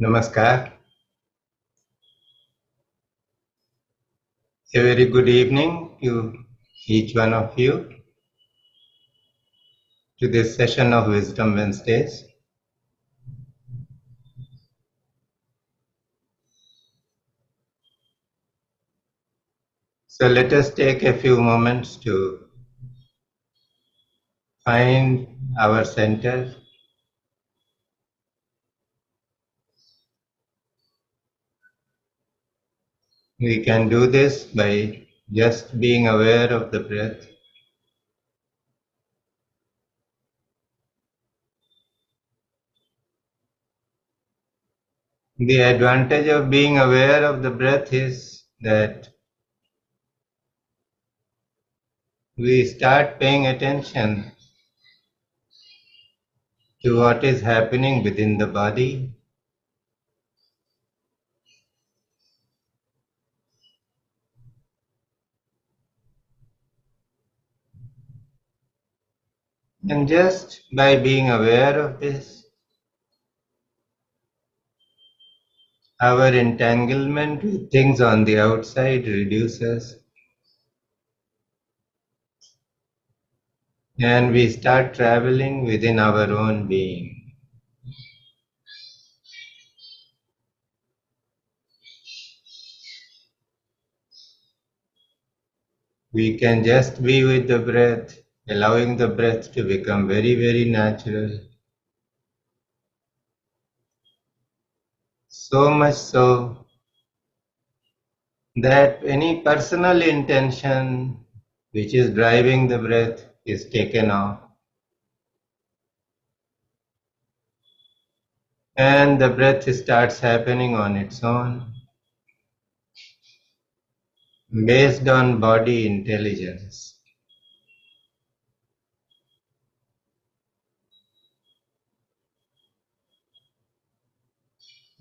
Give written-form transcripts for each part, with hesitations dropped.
Namaskar. A very good evening to each one of you to this session of Wisdom Wednesdays. So let us take a few moments to find our center. We can do this by just being aware of the breath. The advantage of being aware of the breath is that we start paying attention to what is happening within the body. And just by being aware of this, our entanglement with things on the outside reduces, and we start traveling within our own being. We can just be with the breath, allowing the breath to become very, very natural. So much so that any personal intention which is driving the breath is taken off. And the breath starts happening on its own, based on body intelligence.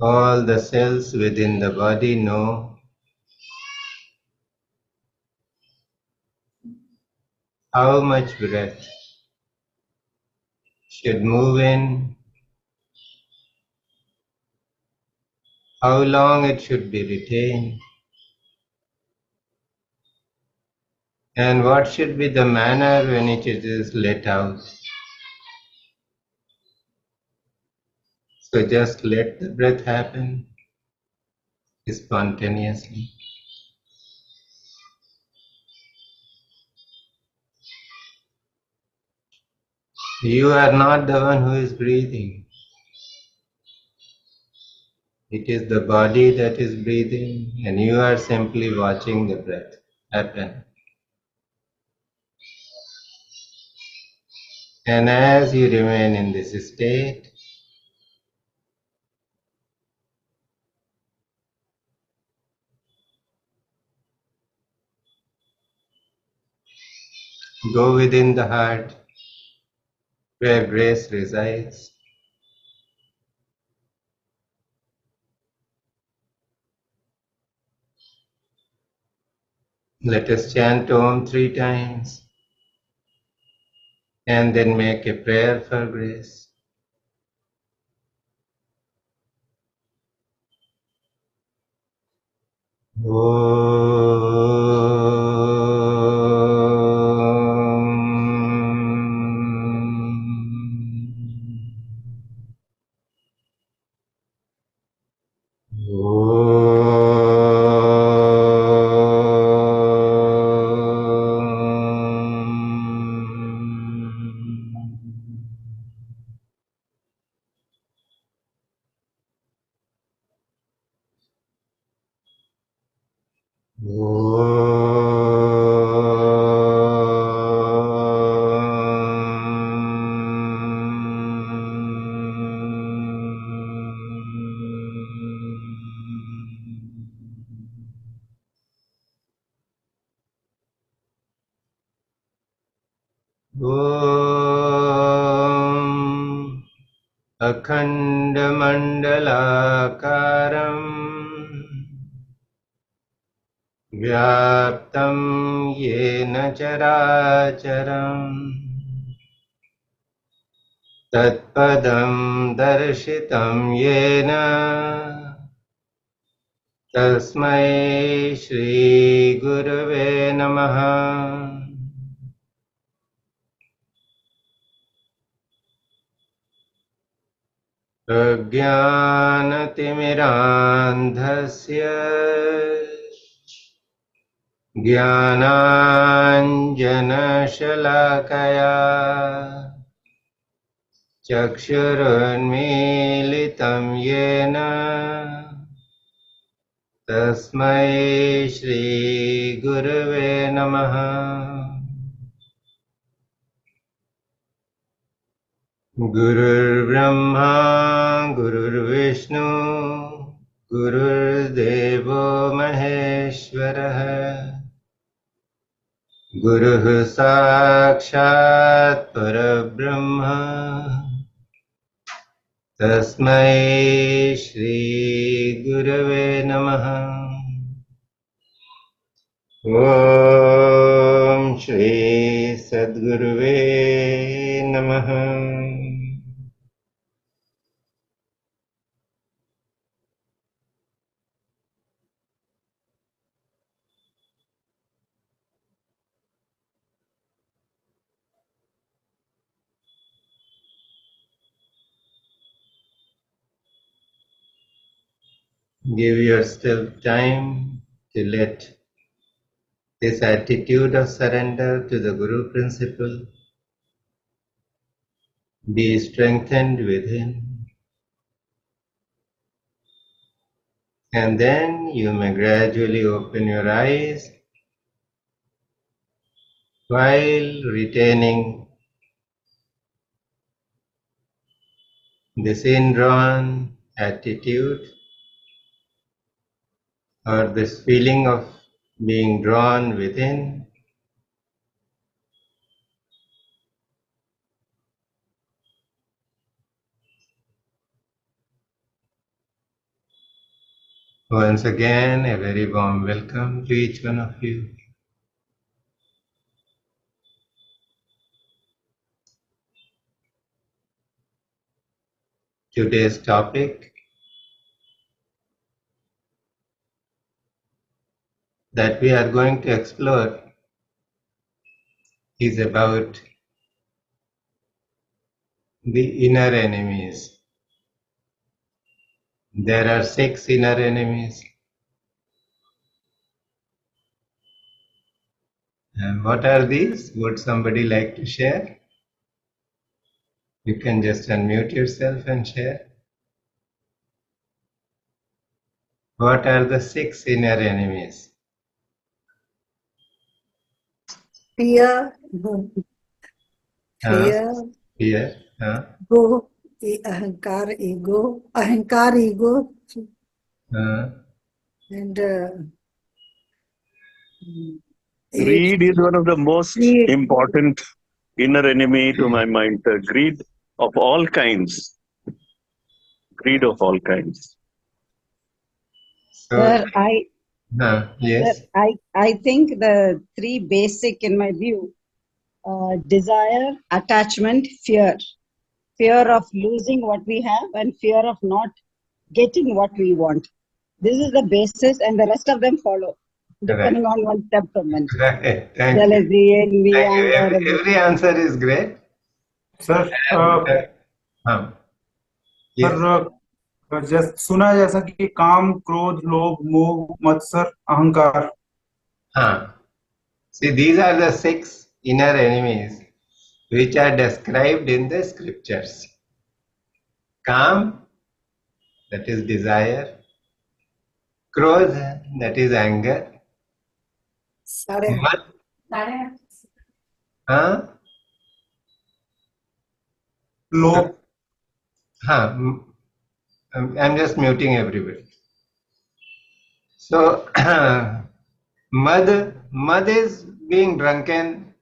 All the cells within the body know how much breath should move in, how long it should be retained, and what should be the manner when it is let out. So just let the breath happen spontaneously. You are not the one who is breathing. It is the body that is breathing, and you are simply watching the breath happen. And as you remain in this state, go within the heart where grace resides. Let us chant Om 3 times and then make a prayer for grace. Om Akhandamandalakaram Vyaptam Yena Characharam तत्पदं दर्शितं येन तस्मै श्रीगुरवे नमः। प्रज्ञानतिमिरान्धस्य ज्ञानाञ्जनशलाकया चक्षुरुन्मीलितं येन तस्मै श्रीगुरवे नमः। गुरुर्ब्रह्मा गुरुर्विष्णु गुरुर्देवो महेश्वरः गुरुः साक्षात् परब्रह्म तस्मै श्रीगुरवे नमः। ॐ श्री सद्गुरुवे नमः। Give yourself time to let this attitude of surrender to the Guru principle be strengthened within. And then you may gradually open your eyes while retaining this indrawn attitude or this feeling of being drawn within. Once again, a very warm welcome to each one of you. Today's topic that we are going to explore is about the inner enemies. There are 6 inner enemies. And what are these? Would somebody like to share? You can just unmute yourself and share. What are the 6 inner enemies? Fear, Fear. ego, ahankar, ego, and Greed is one of the most important inner enemy to my mind. Greed of all kinds. Greed of all kinds. So, Sir, yes. Sir, I think the 3 basic in my view, desire, attachment, fear. Fear of losing what we have and fear of not getting what we want. This is the basis and the rest of them follow, depending on one's temperament. Right. Thank you. Jealousy, envy, Thank you. anger. Every answer is great. Sir Yes. Sir जैसे सुना है जैसा कि काम, क्रोध, लोभ, मोह, मत्सर, अहंकार। See, these are the 6 inner enemies which are described in the scriptures. Kam, that is desire. Krodha, that is anger. Mat, लोभ, I'm just muting everybody. So, mad is being drunken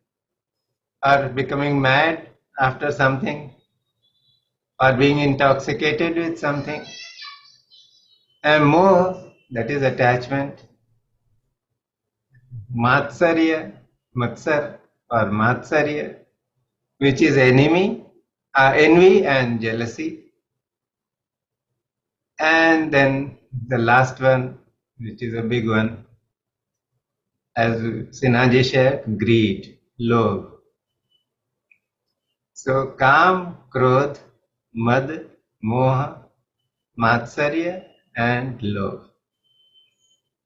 or becoming mad after something or being intoxicated with something. And moh, that is attachment. Matsar or matsarya, which is enemy, envy and jealousy. And then the last one, which is a big one, as Sinhaji shared, greed, love. So Kam, Krodh, Mad, Moha, Matsarya and love.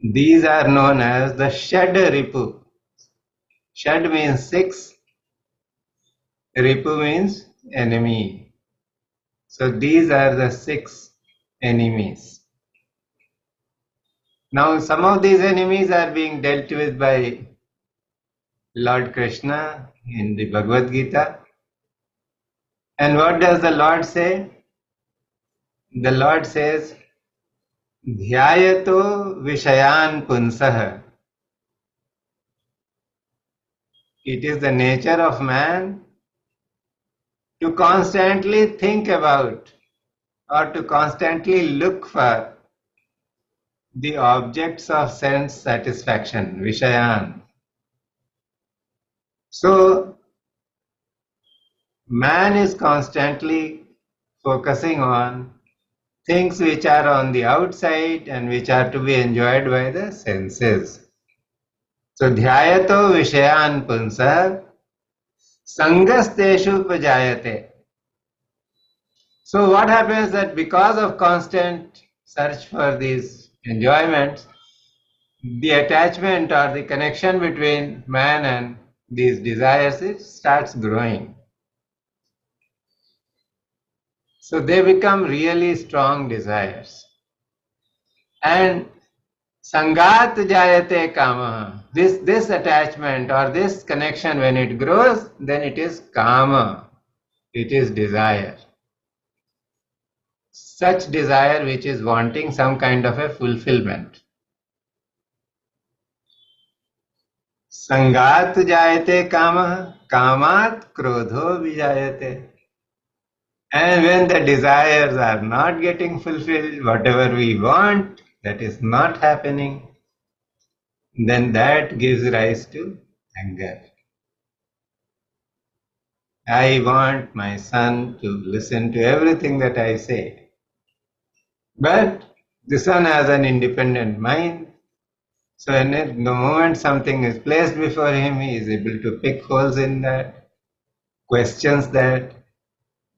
These are known as the Shad Ripu. Shad means 6, Ripu means enemy. So these are the 6 enemies. Now some of these enemies are being dealt with by Lord Krishna in the Bhagavad Gita. And what does the Lord say? The Lord says, Dhyayato Vishayan Punsah. It is the nature of man to constantly think about or to constantly look for the objects of sense satisfaction, Vishayan. So, man is constantly focusing on things which are on the outside and which are to be enjoyed by the senses. So, dhyayato vishayan punsa sangasteshu pajayate. So, what happens that because of constant search for these enjoyments, the attachment or the connection between man and these desires, it starts growing. So they become really strong desires. And sangat jayate kama. This attachment or this connection, when it grows, then it is kama. It is desire. Such desire which is wanting some kind of a fulfillment. Sangat jayate kama, kamat krodho vijayate. And when the desires are not getting fulfilled, whatever we want, that is not happening, then that gives rise to anger. I want my son to listen to everything that I say. But the son has an independent mind. So the moment something is placed before him, he is able to pick holes in that, questions that.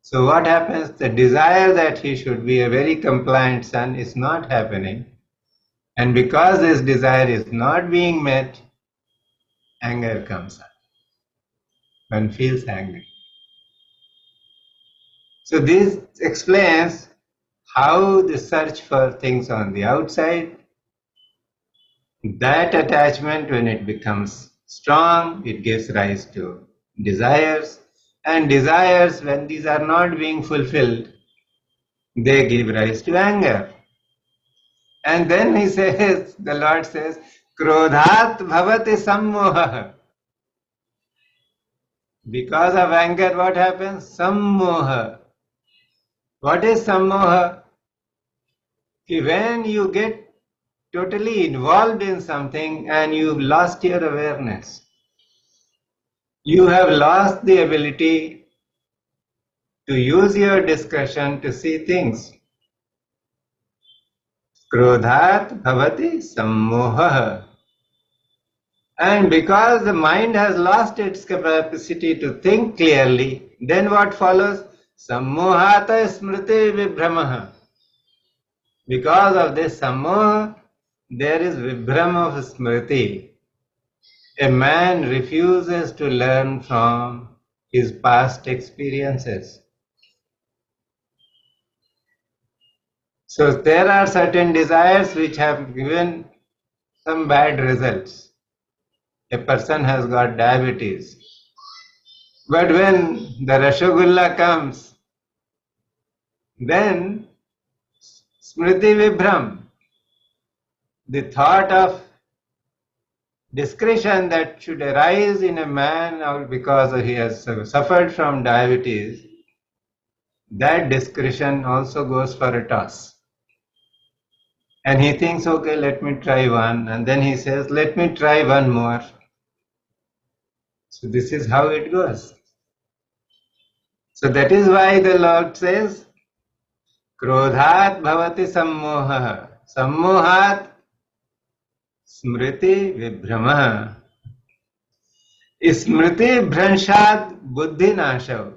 So what happens? The desire that he should be a very compliant son is not happening. And because this desire is not being met, anger comes up. One feels angry. So this explains how the search for things on the outside, that attachment, when it becomes strong, it gives rise to desires. And desires, when these are not being fulfilled, they give rise to anger. And then he says, the Lord says, Krodhat bhavati sammoha. Because of anger, what happens? Sammoha. What is sammoha? When you get totally involved in something and you've lost your awareness, you have lost the ability to use your discretion to see things. Krodhat bhavati sammoha. And because the mind has lost its capacity to think clearly, then what follows? Sammohata smriti vibhramaha. Because of this sammoha, there is vibhrama of smriti. A man refuses to learn from his past experiences. So there are certain desires which have given some bad results. A person has got diabetes. But when the Rasgulla comes, then Smriti Vibhram, the thought of discretion that should arise in a man or because he has suffered from diabetes, that discretion also goes for a toss. And he thinks, okay, let me try one. And then he says, let me try one more. So this is how it goes. So that is why the Lord says, Krodhat bhavati sammoha. Sammohat smriti vibhrama. Smriti bhranshat buddhi nashav.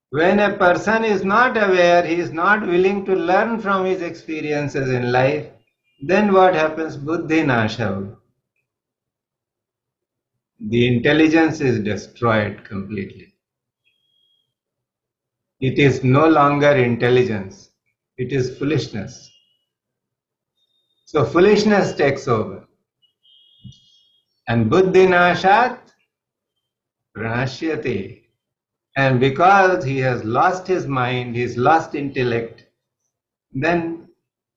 When a person is not aware, he is not willing to learn from his experiences in life, then what happens? Buddhi nashav. The intelligence is destroyed completely. It is no longer intelligence, it is foolishness. So foolishness takes over. And buddhi nashat pranashyati. And because he has lost his mind, he has lost intellect, then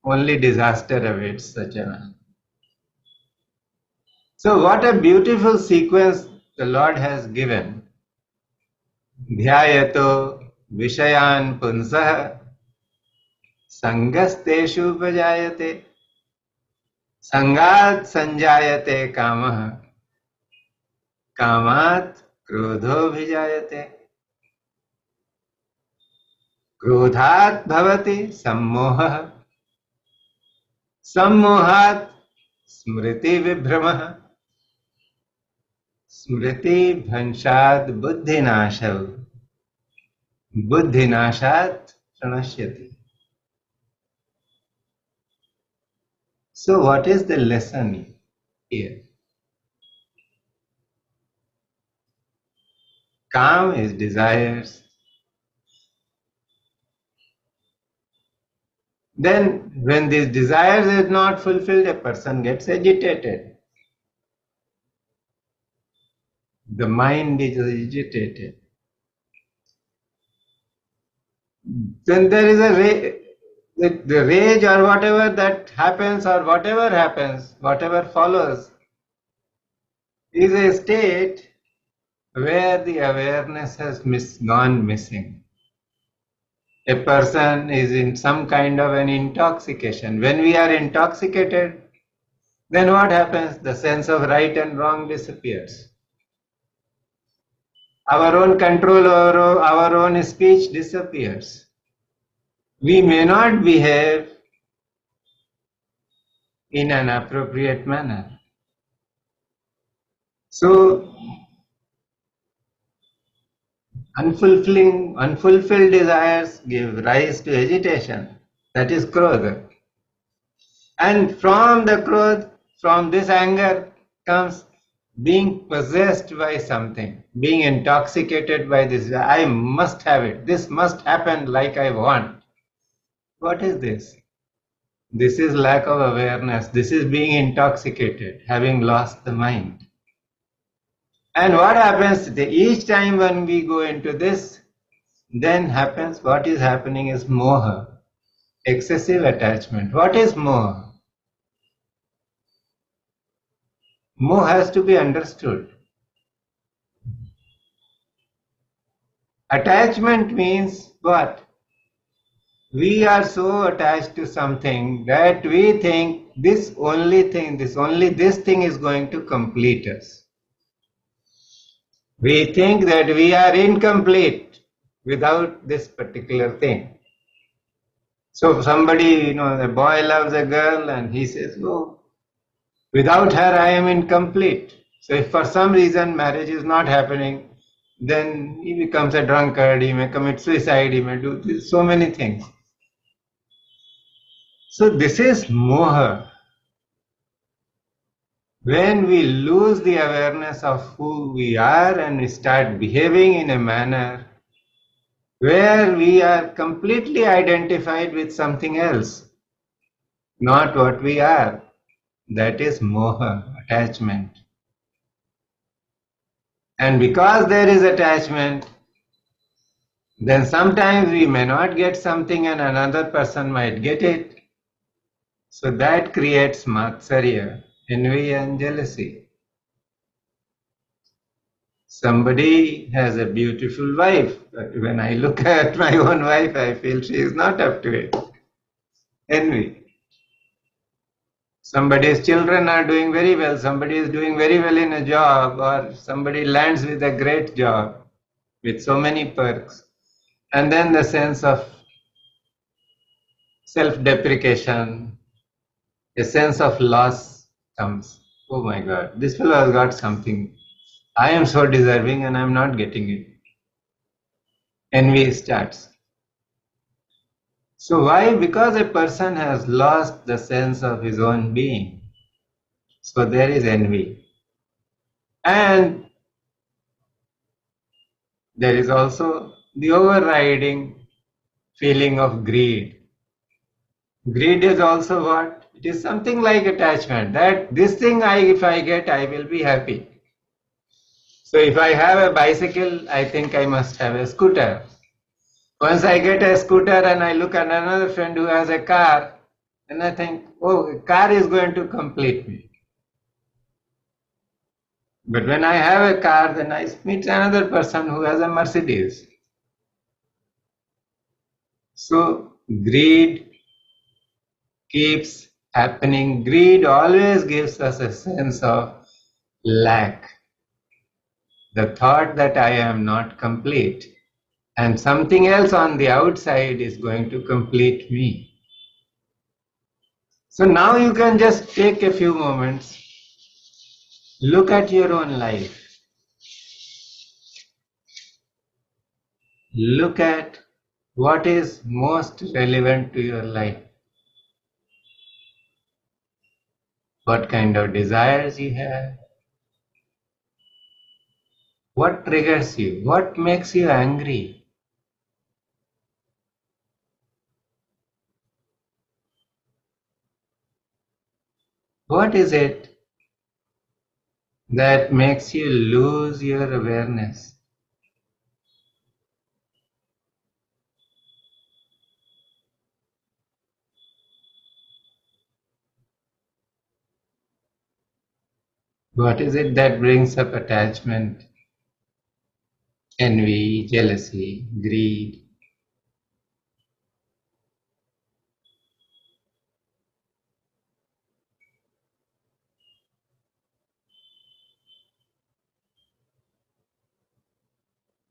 only disaster awaits such a man. So what a beautiful sequence the Lord has given. Dhyayato vishayan punsah sangasteshu upajayate sangat sanjayate kamah kamat krodho bhijayate krodhat bhavati sammohah sammohat smriti vibhramah smriti bhanshat buddhi nashav buddhi nashat pranashyati. So what is the lesson here? Calm is desires. Then when these desires is not fulfilled, a person gets agitated. The mind is agitated. Then there is the rage or whatever that happens or whatever follows is a state where the awareness has gone missing. A person is in some kind of an intoxication. When we are intoxicated, then what happens? The sense of right and wrong disappears. Our own control over our own speech disappears. We may not behave in an appropriate manner. So, unfulfilled desires give rise to agitation. That is krodha. And from the krodha, from this anger comes being possessed by something, being intoxicated by this. I must have it. This must happen like I want. What is this? This is lack of awareness. This is being intoxicated, having lost the mind. And what happens each time when we go into this, then happens what is happening is moha, excessive attachment. What is moha? Moha has to be understood. Attachment means what? We are so attached to something that we think this thing is going to complete us. We think that we are incomplete without this particular thing. So somebody, a boy loves a girl and he says, oh, without her I am incomplete. So if for some reason marriage is not happening, then he becomes a drunkard, he may commit suicide, he may do so many things. So this is moha. When we lose the awareness of who we are and we start behaving in a manner where we are completely identified with something else, not what we are, that is moha, attachment. And because there is attachment, then sometimes we may not get something and another person might get it. So that creates matsarya, envy and jealousy. Somebody has a beautiful wife, but when I look at my own wife, I feel she is not up to it. Envy. Somebody's children are doing very well, somebody is doing very well in a job, or somebody lands with a great job. with so many perks. And then the sense of self-deprecation, a sense of loss comes. Oh my God, this fellow has got something. I am so deserving and I am not getting it. Envy starts. So why? Because a person has lost the sense of his own being. So there is envy. And there is also the overriding feeling of greed. Greed is also what? It is something like attachment, that this thing if I get, I will be happy. So if I have a bicycle, I think I must have a scooter. Once I get a scooter and I look at another friend who has a car, and I think, oh, a car is going to complete me. But when I have a car, then I meet another person who has a Mercedes. So greed keeps happening. Greed always gives us a sense of lack. The thought that I am not complete and something else on the outside is going to complete me. So now you can just take a few moments, look at your own life. Look at what is most relevant to your life. What kind of desires you have. What triggers you? What makes you angry? What is it that makes you lose your awareness? What is it that brings up attachment, envy, jealousy, greed?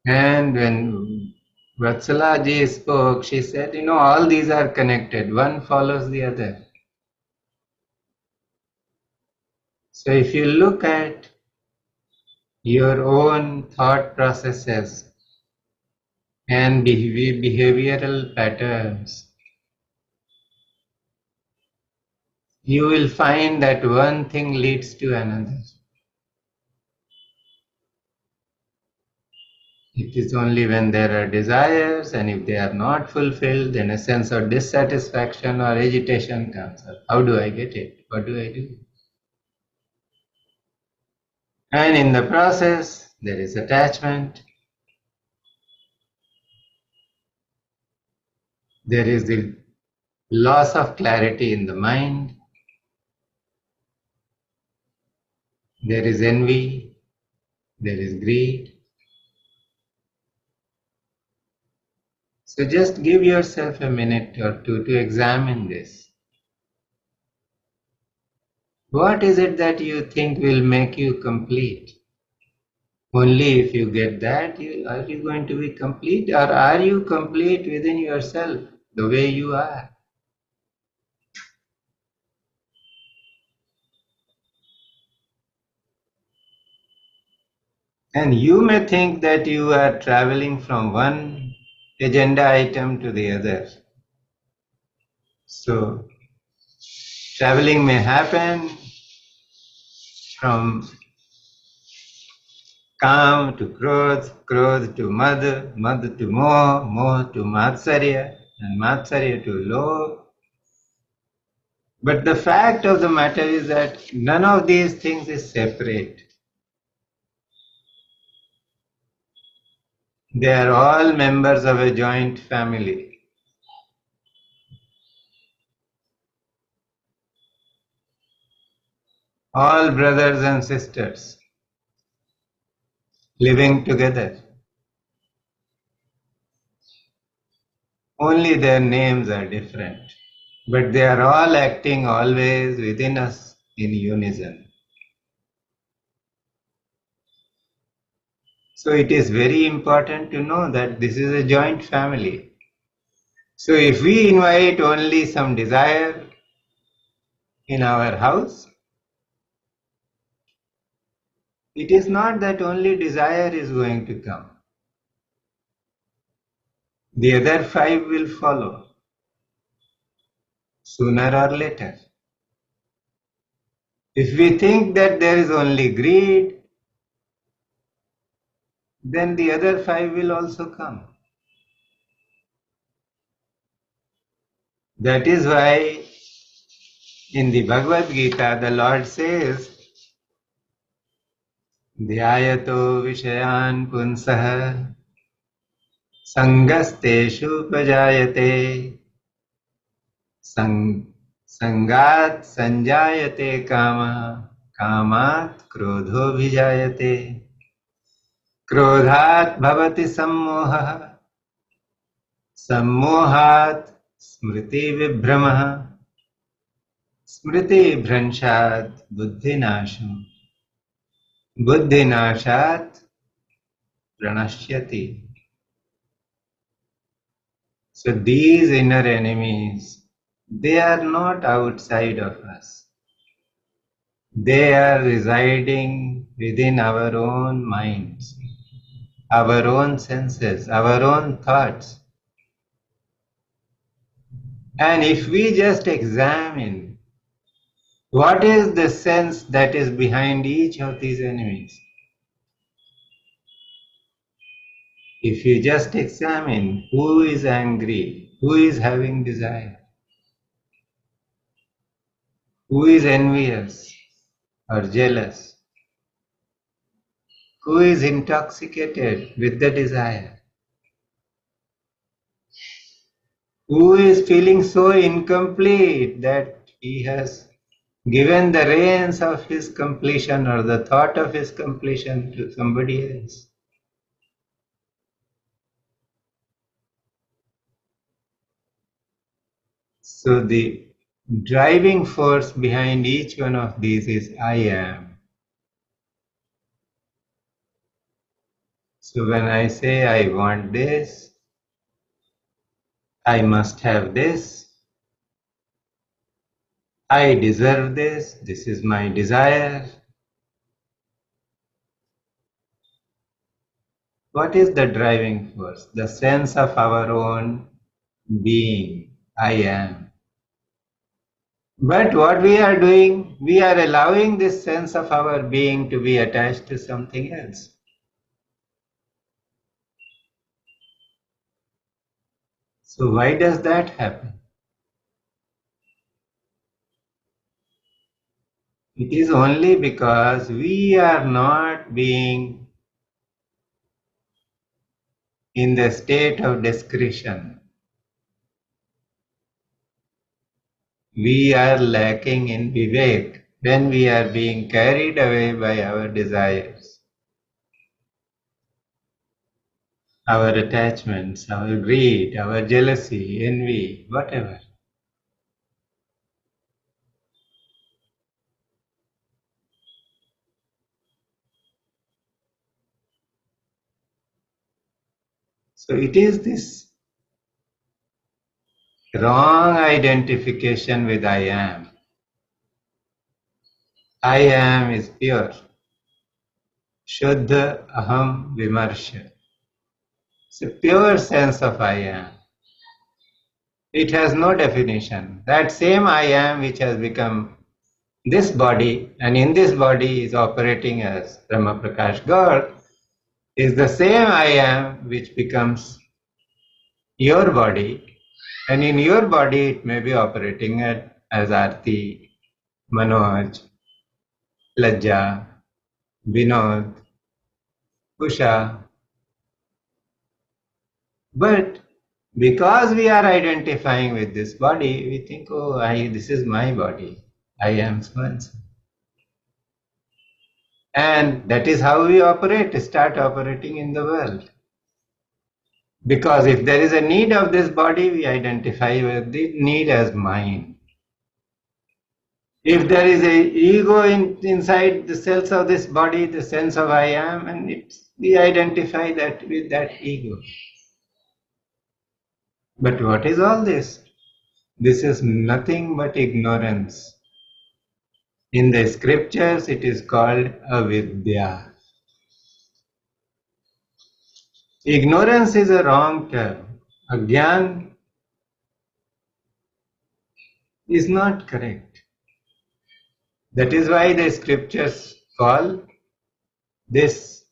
And when Vatsala ji spoke, she said, all these are connected. One follows the other. So if you look at your own thought processes and behavioral patterns, you will find that one thing leads to another. It is only when there are desires, and if they are not fulfilled, then a sense of dissatisfaction or agitation comes up. How do I get it? What do I do? And in the process, there is attachment. There is the loss of clarity in the mind. There is envy. There is greed. So just give yourself a minute or two to examine this. What is it that you think will make you complete? Only if you get that, are you going to be complete, or are you complete within yourself, the way you are? And you may think that you are traveling from one agenda item to the other. So, traveling may happen from Kam to Krodh, Krodh to Madh, Madh to Moh, Moh to Matsarya, and Matsarya to Lobh. But the fact of the matter is that none of these things is separate. They are all members of a joint family. All brothers and sisters living together. Only their names are different, but they are all acting always within us in unison. So it is very important to know that this is a joint family. So if we invite only some desire in our house, it is not that only desire is going to come. The other five will follow sooner or later. If we think that there is only greed, then the other five will also come. That is why in the Bhagavad Gita the Lord says, Dhyayato Vishayan Punsah Sangasteshu Pajayate Sangat Sanjayate Kama Kamat Krodho Bhijayate Krodhat Bhavati Sammoha Sammohat Smriti Vibhramaha Smriti Bhranshat Buddhinasham Buddhinashat Pranashyati. So these inner enemies, they are not outside of us. They are residing within our own minds, our own senses, our own thoughts. And if we just examine what is the sense that is behind each of these enemies, if you just examine who is angry, who is having desire, who is envious or jealous, who is intoxicated with the desire, who is feeling so incomplete that he has given the reins of his completion or the thought of his completion to somebody else. So the driving force behind each one of these is I am. So when I say I want this, I must have this, I deserve this, this is my desire. What is the driving force? The sense of our own being, I am. But what we are doing, we are allowing this sense of our being to be attached to something else. So why does that happen? It is only because we are not being in the state of discretion. We are lacking in vivek when we are being carried away by our desires, our attachments, our greed, our jealousy, envy, whatever. So it is this wrong identification with I am. I am is pure. Shuddha aham vimarsha. It's a pure sense of I am. It has no definition. That same I am which has become this body and in this body is operating as Brahma Prakash God is the same I am which becomes your body, and in your body it may be operating as Arti, Manoj, Lajja, Vinod, Usha. But because we are identifying with this body, we think, oh, this is my body. I am so and so. And that is how we start operating in the world. Because if there is a need of this body, we identify with the need as mine. If there is a ego inside the cells of this body, the sense of I am, and we identify that with that ego. But what is all this? This is nothing but ignorance. In the scriptures, it is called avidya. Ignorance is a wrong term. Agyan is not correct. That is why the scriptures call this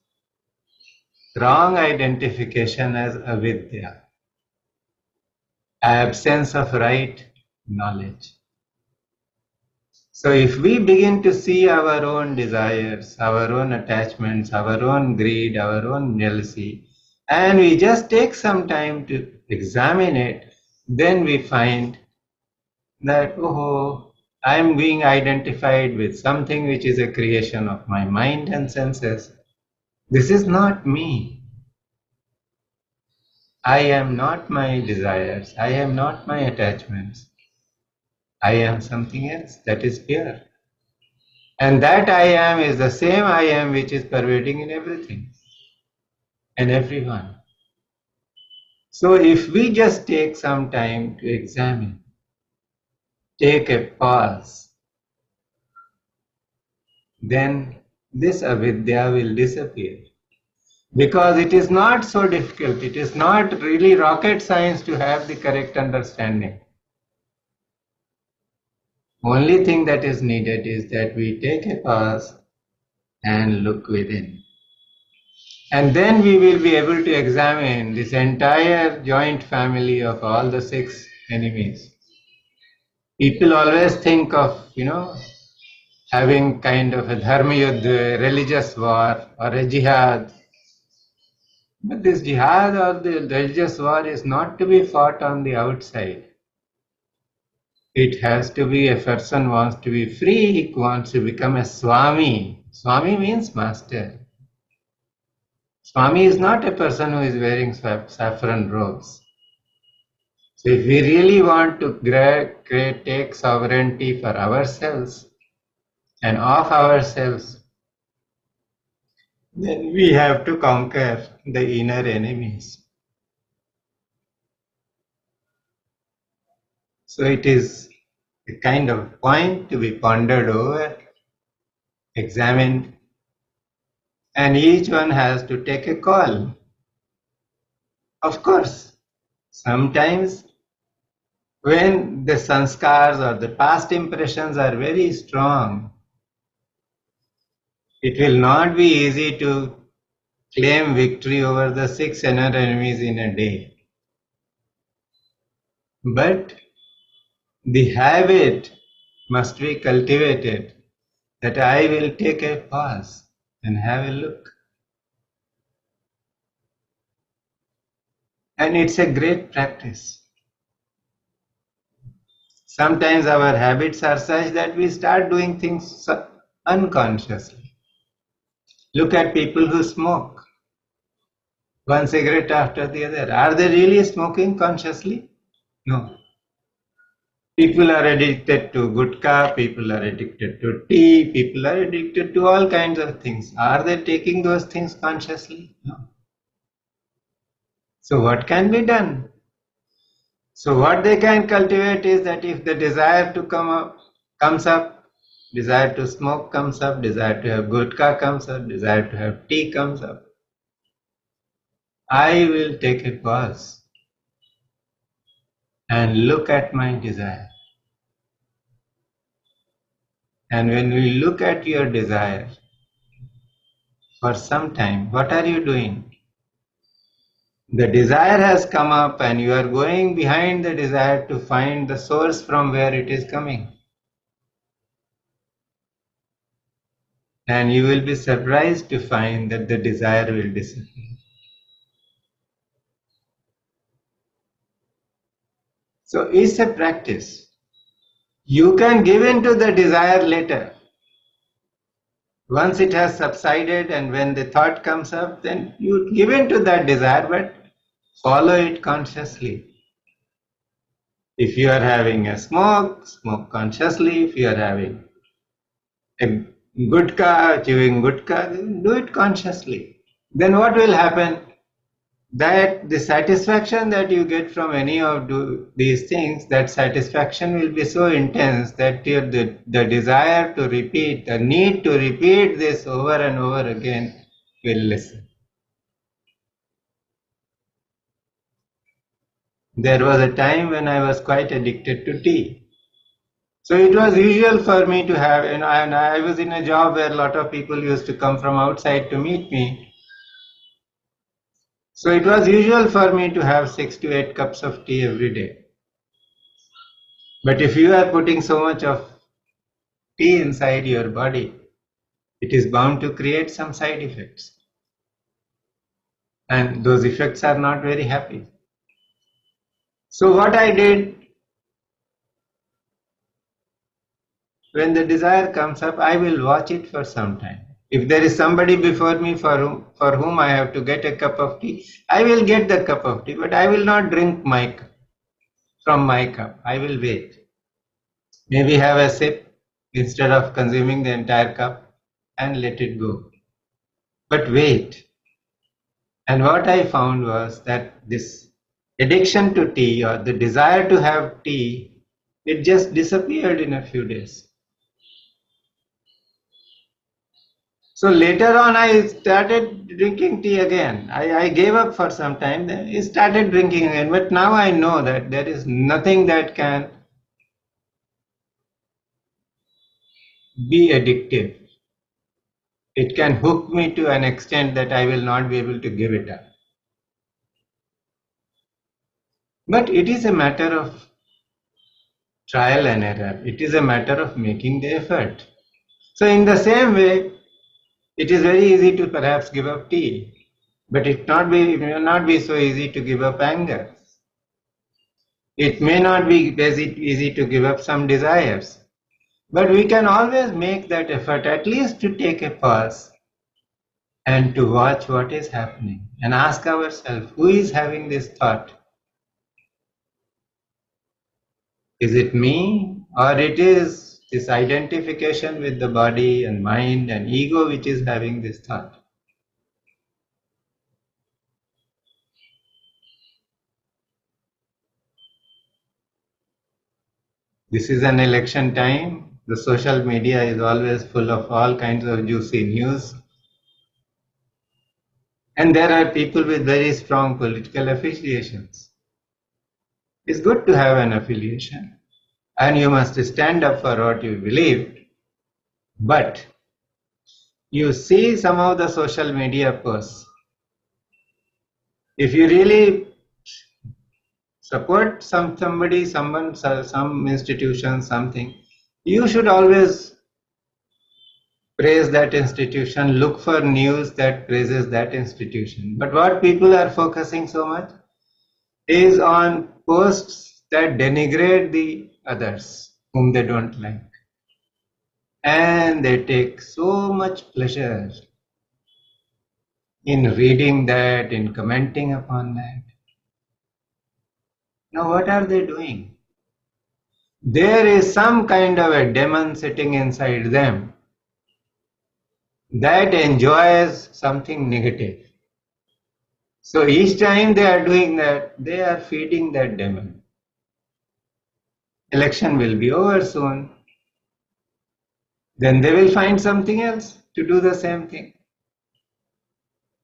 wrong identification as avidya, absence of right knowledge. So if we begin to see our own desires, our own attachments, our own greed, our own jealousy, and we just take some time to examine it, then we find that, oh, I am being identified with something which is a creation of my mind and senses. This is not me. I am not my desires. I am not my attachments. I am something else that is pure. And that I am is the same I am which is pervading in everything and everyone. So if we just take some time to examine, take a pause, then this avidya will disappear. Because it is not so difficult, it is not really rocket science to have the correct understanding. Only thing that is needed is that we take a pause and look within. And then we will be able to examine this entire joint family of all the 6 enemies. People always think of, having kind of a dharma yuddha, religious war or a jihad. But this jihad or the religious war is not to be fought on the outside. It has to be, a person wants to be free, he wants to become a Swami. Swami means master. Swami is not a person who is wearing saffron robes. So if we really want to take sovereignty for ourselves and of ourselves, then we have to conquer the inner enemies. So it is a kind of point to be pondered over, examined, and each one has to take a call. Of course, sometimes when the sanskars or the past impressions are very strong, it will not be easy to claim victory over the 6 inner enemies in a day. But the habit must be cultivated that I will take a pause and have a look. And it's a great practice. Sometimes our habits are such that we start doing things unconsciously. Look at people who smoke, one cigarette after the other. Are they really smoking consciously? No. People are addicted to gutka, people are addicted to tea, people are addicted to all kinds of things. Are they taking those things consciously? No. So what can be done? So what they can cultivate is that if the desire to comes up, desire to smoke comes up, desire to have gutka comes up, desire to have tea comes up, I will take a pause and look at my desire. And when we look at your desire for some time, what are you doing? The desire has come up and you are going behind the desire to find the source from where it is coming. And you will be surprised to find that the desire will disappear. So it's a practice. You can give in to the desire later. Once it has subsided and when the thought comes up, then you give in to that desire, but follow it consciously. If you are having a smoke, smoke consciously. If you are having a gutka, chewing gutka, do it consciously. Then what will happen? That the satisfaction that you get from any of these things, that satisfaction will be so intense that the desire to repeat, the need to repeat this over and over again will lessen. There was a time when I was quite addicted to tea. So it was usual for me to have, and I was in a job where a lot of people used to come from outside to meet me. So it was usual for me to have 6 to 8 cups of tea every day. But if you are putting so much of tea inside your body, it is bound to create some side effects. And those effects are not very happy. So what I did, when the desire comes up, I will watch it for some time. If there is somebody before me for whom I have to get a cup of tea, I will get the cup of tea, but I will not drink from my cup. I will wait. Maybe have a sip instead of consuming the entire cup and let it go. But wait. And what I found was that this addiction to tea, or the desire to have tea, it just disappeared in a few days. So later on I started drinking tea again. I gave up for some time, then I started drinking again. But now I know that there is nothing that can be addictive. It can hook me to an extent that I will not be able to give it up. But it is a matter of trial and error. It is a matter of making the effort. So in the same way, it is very easy to perhaps give up tea, but it may not be so easy to give up anger. It may not be easy to give up some desires, but we can always make that effort, at least to take a pause and to watch what is happening and ask ourselves, who is having this thought? Is it me, or it is this identification with the body and mind and ego which is having this thought? This is an election time. The social media is always full of all kinds of juicy news. And there are people with very strong political affiliations. It's good to have an affiliation, and you must stand up for what you believe. But you see some of the social media posts. If you really support somebody, someone, some institution, something, you should always praise that institution, look for news that praises that institution. But what people are focusing so much is on posts that denigrate the others whom they don't like. And they take so much pleasure in reading that, in commenting upon that. Now what are they doing? There is some kind of a demon sitting inside them that enjoys something negative. So each time they are doing that, they are feeding that demon. Election will be over soon. Then they will find something else to do the same thing.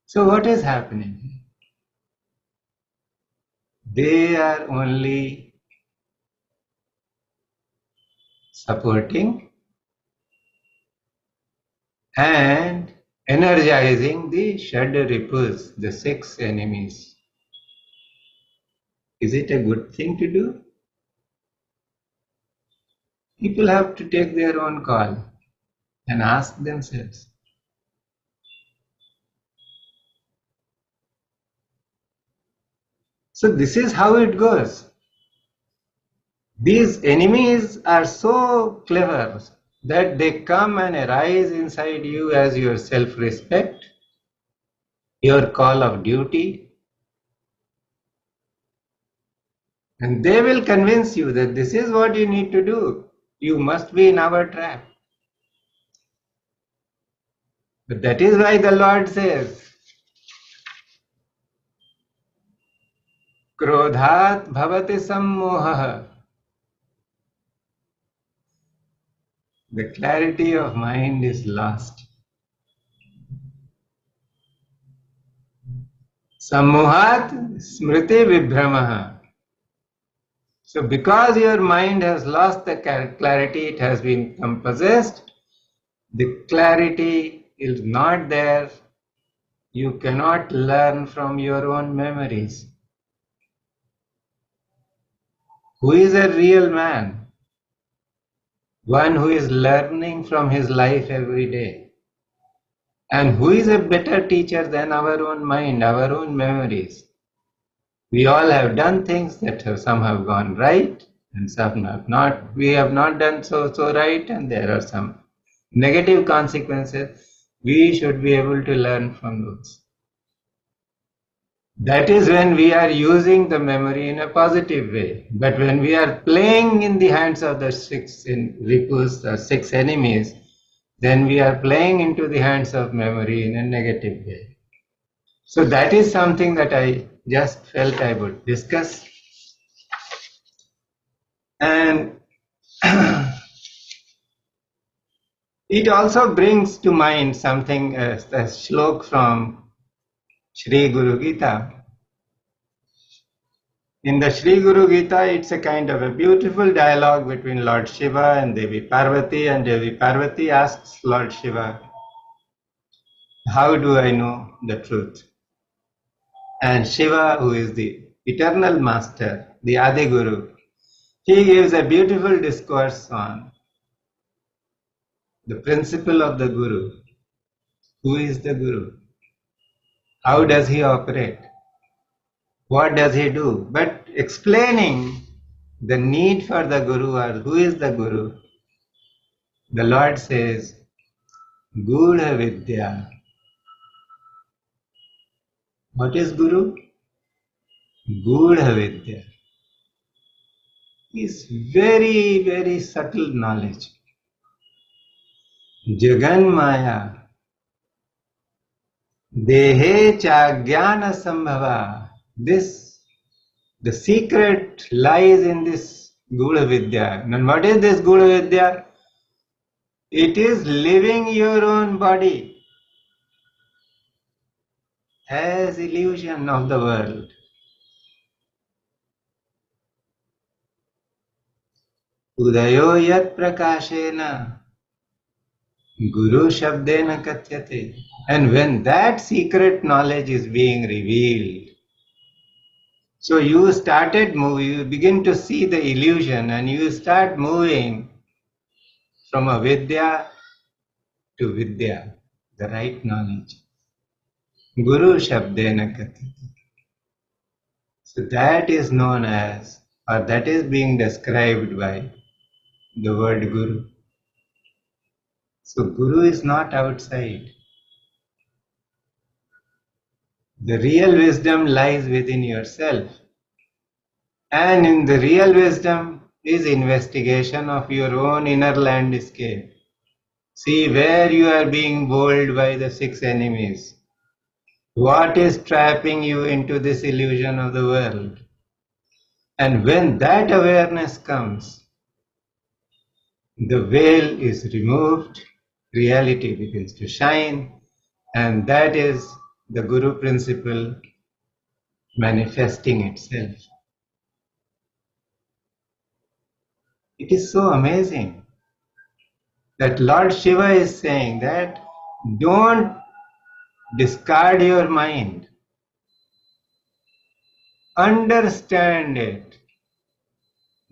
So what is happening? They are only supporting and energizing the Shad-ripus, the 6 enemies. Is it a good thing to do? People have to take their own call and ask themselves. So this is how it goes. These enemies are so clever that they come and arise inside you as your self-respect, your call of duty, And they will convince you that this is what you need to do. You must be in our trap. But that is why the Lord says, Krodhat bhavati sammoha. The clarity of mind is lost. Sammohat smriti vibhramaha. So because your mind has lost the clarity, it has been possessed, the clarity is not there. You cannot learn from your own memories. Who is a real man? One who is learning from his life every day. And who is a better teacher than our own mind, our own memories? We all have done things that some have gone right and some have not. We have not done so right, and there are some negative consequences. We should be able to learn from those. That is when we are using the memory in a positive way. But when we are playing in the hands of the six enemies, then we are playing into the hands of memory in a negative way. So that is something that I just felt I would discuss. And it also brings to mind something, a shlok from Sri Guru Gita. In the Sri Guru Gita, it's a kind of a beautiful dialogue between Lord Shiva and Devi Parvati, and Devi Parvati asks Lord Shiva, how do I know the truth? And Shiva, who is the eternal master, the Adi Guru, he gives a beautiful discourse on the principle of the Guru. Who is the Guru? How does he operate? What does he do? But explaining the need for the Guru, or who is the Guru, the Lord says, Gudha Vidya. What is Guru? Gudha Vidya is very, very subtle knowledge. Jagan Maya, Dehe cha Jnana Sambhava. The secret lies in this Gudha Vidya. And what is this Gudha Vidya? It is living your own body as illusion of the world. Udayo yat prakashena Guru Shabdena Katyate. And when that secret knowledge is being revealed, so you begin to see the illusion, and you start moving from avidya to vidya, the right knowledge. Guru Shabdena Katyate. So that is known as, or that is being described by the word Guru. So Guru is not outside. The real wisdom lies within yourself. And in the real wisdom is investigation of your own inner landscape. See where you are being bowled by the six enemies. What is trapping you into this illusion of the world? And when that awareness comes, the veil is removed, reality begins to shine, and that is the Guru principle manifesting itself. It is so amazing that Lord Shiva is saying that don't discard your mind. Understand it.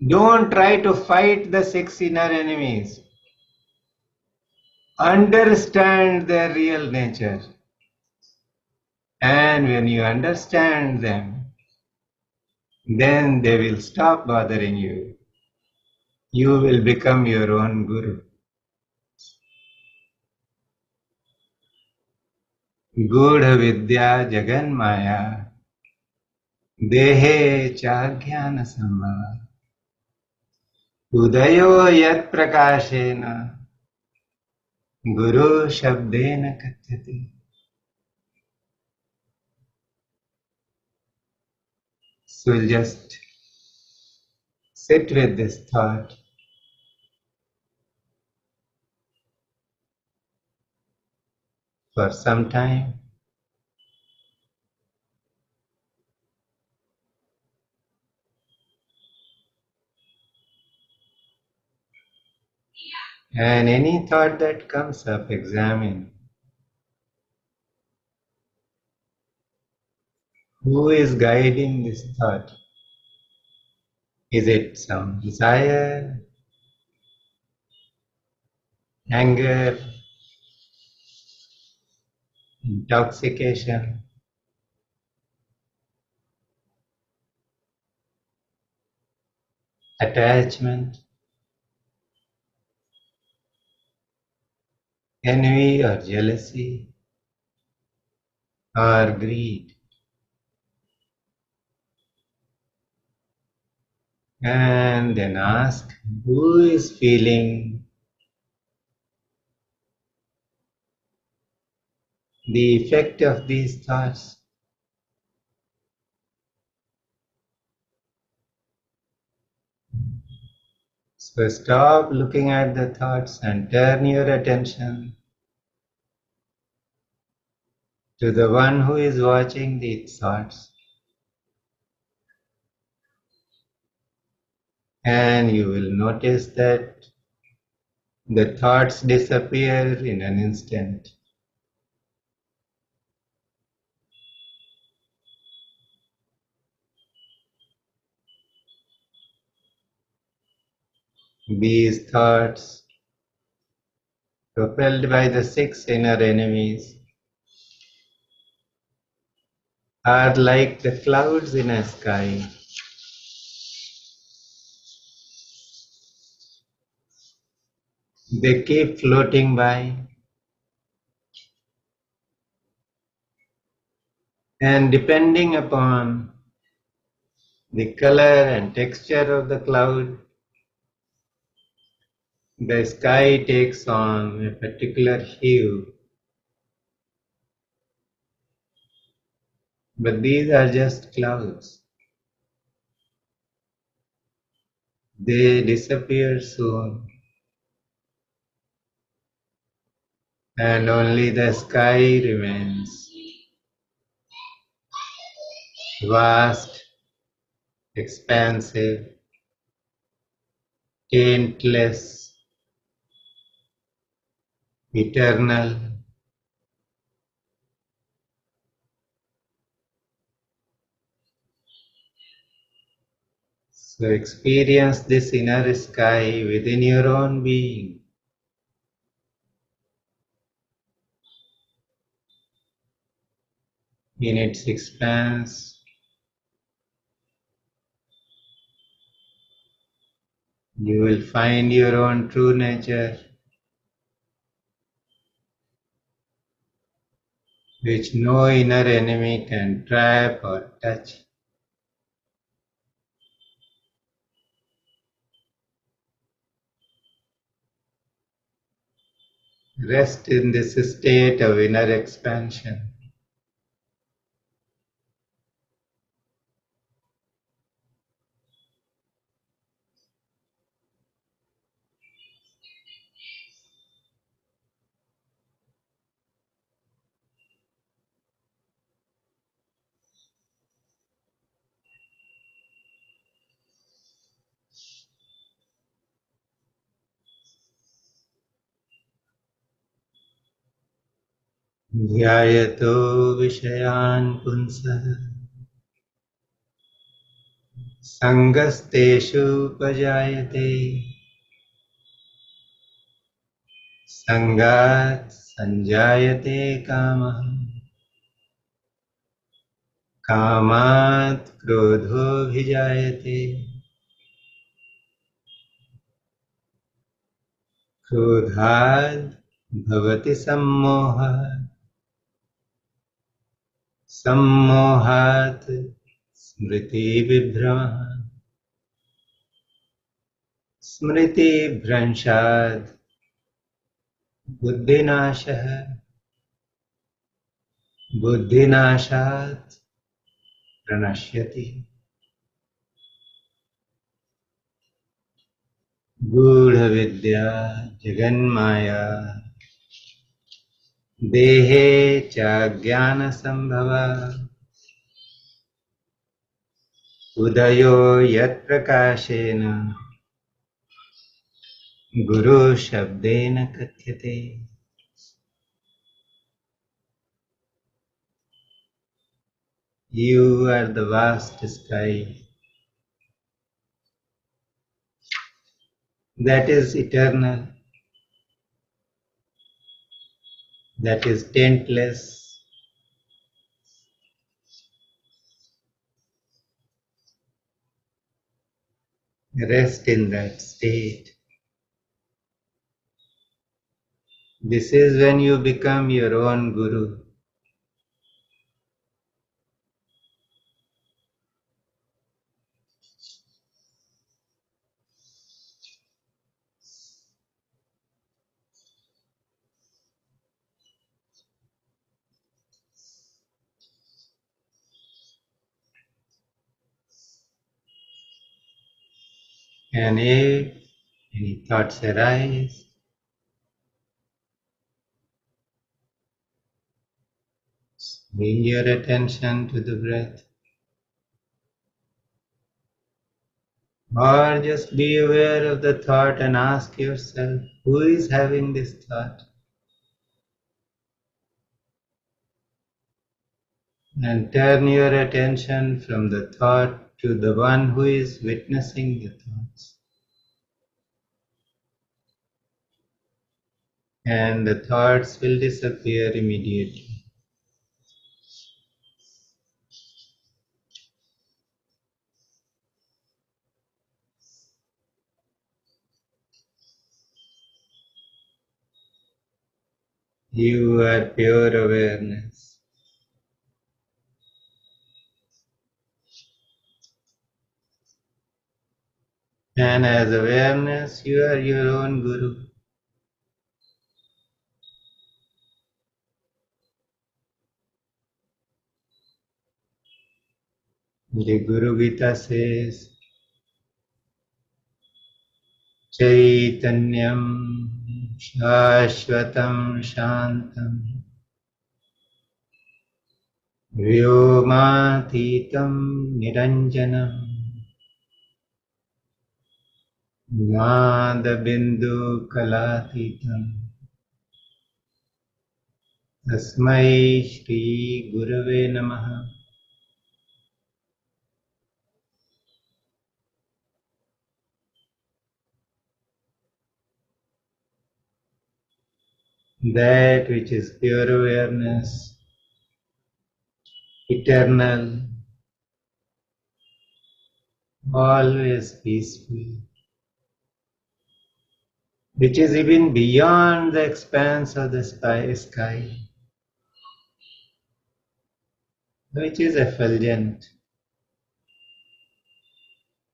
Don't try to fight the six inner enemies. Understand their real nature. And when you understand them, then they will stop bothering you. You will become your own Guru. Gudha Vidya Jagan Maya देहे चाज्ञान संभव उदयो यत् प्रकाशेन गुरु शब्देन कथ्यते. So we'll just sit with this thought for some time. And any thought that comes up, examine. Who is guiding this thought? Is it some desire, anger, intoxication, attachment, envy or jealousy, or greed? And then ask, who is feeling the effect of these thoughts? So stop looking at the thoughts and turn your attention to the one who is watching these thoughts. And you will notice that the thoughts disappear in an instant. These thoughts, propelled by the 6 inner enemies, are like the clouds in a sky. They keep floating by, and depending upon the color and texture of the cloud, the sky takes on a particular hue. But these are just clouds. They disappear soon, and only the sky remains. Vast, expansive, taintless, eternal. So experience this inner sky within your own being. In its expanse, you will find your own true nature, which no inner enemy can trap or touch. Rest in this state of inner expansion. ध्यायतो विषयान् पुंसः सङ्गस्तेषुपजायते सङ्गात् सञ्जायते कामः कामात् क्रोधोऽभिजायते क्रोधात् भवति सम्मोहः सम्मोहात् Smriti Vibhrama, Smriti Bhranshad, Buddhinashah, Buddhinashat, Pranashyati, Gudha Vidya, Jaganmaya, Dehe cha Jnana Sambhava, Udayo Yat Prakashena, Guru Shabdena Kathyate. You are the vast sky that is eternal, that is taintless. Rest in that state. This is when you become your own Guru. And if any thoughts arise, bring your attention to the breath. Or just be aware of the thought and ask yourself, who is having this thought? And turn your attention from the thought to the one who is witnessing the thoughts. And the thoughts will disappear immediately. You are pure awareness. And as awareness, you are your own Guru. The Guru Gita says, Chaitanyam Shashvatam Shantam Vyomatitam Niranjanam Nadabindu Kalatitam Tasmai Shri Gurave Namaha. That which is pure awareness, eternal, always peaceful, which is even beyond the expanse of the sky, which is effulgent.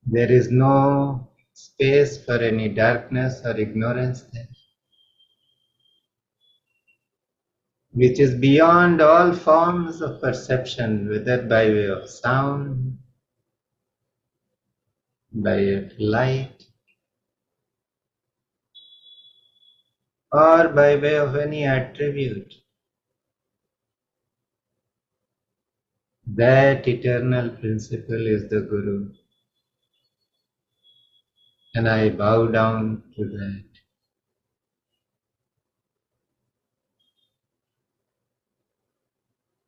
There is no space for any darkness or ignorance there, which is beyond all forms of perception, whether by way of sound, by way of light, or by way of any attribute. That eternal principle is the Guru. And I bow down to that.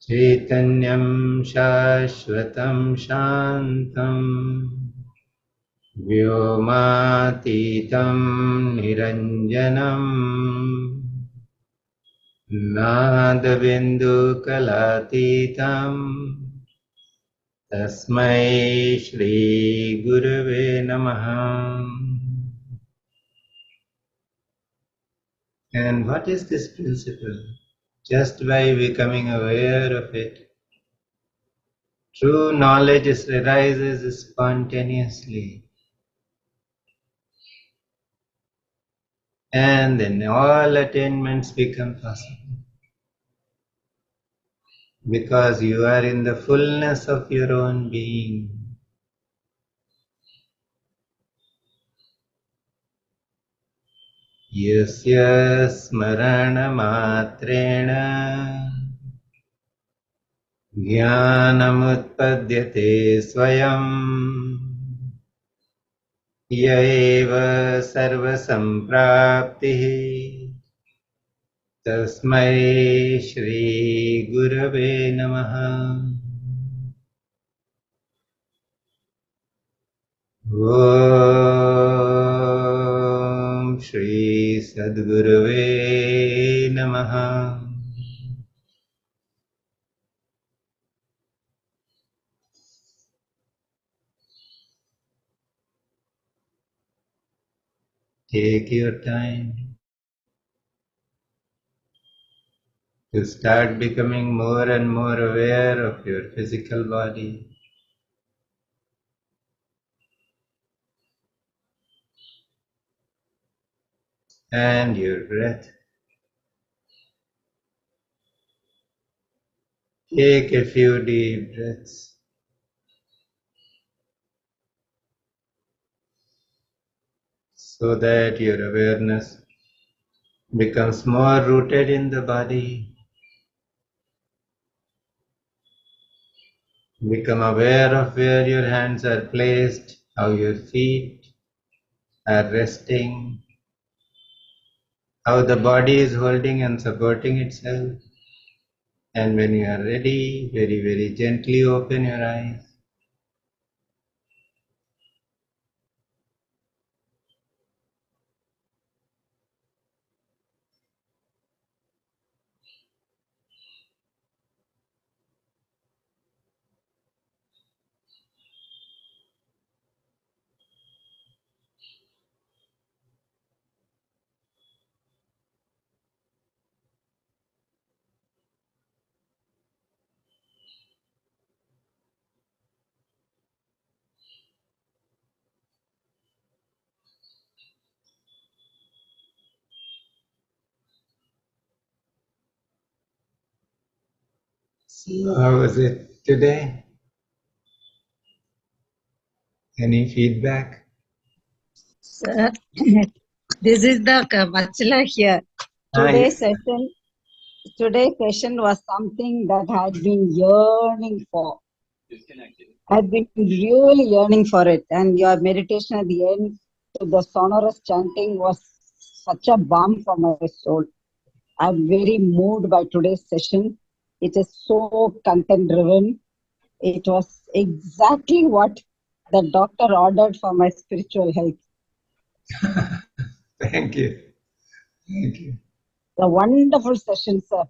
Chaitanyam Shashvatam Shantam Vyomatitam Niranjanam Nadabindu Kalatitam Tasmai Shri Gurave Namaha. And what is this principle? Just by becoming aware of it, True knowledge arises spontaneously. And then all attainments become possible. Because you are in the fullness of your own being. Yasya smarana matrena jnanamutpadyate swayam yaiva sarva sampraptihi tasmai shri gurave namaha. Om Shri Sadgurave Namaha. Take your time to start becoming more and more aware of your physical body. And your breath. Take a few deep breaths. So that your awareness becomes more rooted in the body. Become aware of where your hands are placed, how your feet are resting, how the body is holding and supporting itself. And when you are ready, very, very gently open your eyes. So how was it today? Any feedback? Sir, this is the Vachla here. Today's session was something that I had been yearning for. I've been really yearning for it, and your meditation at the end to the sonorous chanting was such a balm for my soul. I'm very moved by today's session. It is so content driven. It was exactly what the doctor ordered for my spiritual health. Thank you. Thank you. A wonderful session, sir.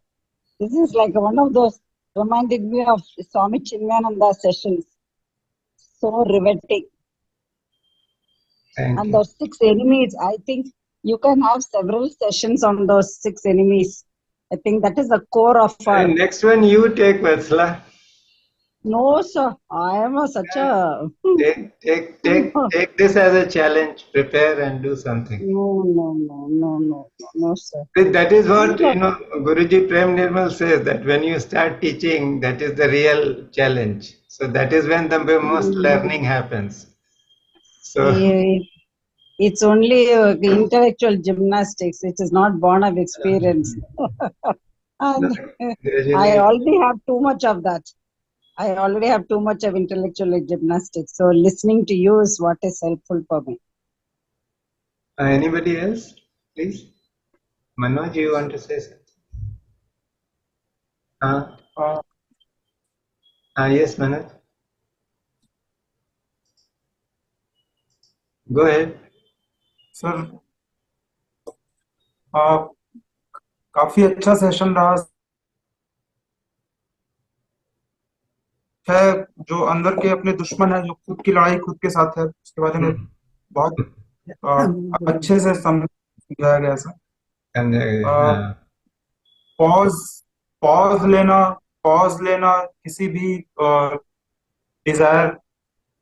This is like one of those, reminded me of Swami Chinmayananda sessions. So riveting. Thank And you. those 6 enemies, I think you can have several sessions on those 6 enemies. I think that is the core of our... And next one you take, Vatsala. No, sir. I am such a... Take this as a challenge. Prepare and do something. No, sir. That is what, Guruji Prem Nirmal says, that when you start teaching, that is the real challenge. So that is when the most learning happens. So It's only intellectual gymnastics, which is not born of experience. And I already have too much of that. I already have too much of intellectual gymnastics. So listening to you is what is helpful for me. Anybody else, please? Manoj, you want to say something? Yes, Manoj. Go ahead. Sir काफी अच्छा session रहा है। जो अंदर के अपने दुश्मन है, जो खुद की लड़ाई खुद के साथ है, उसके बारे में बहुत अच्छे से समझाया गया सर। पॉज लेना किसी भी डिजायर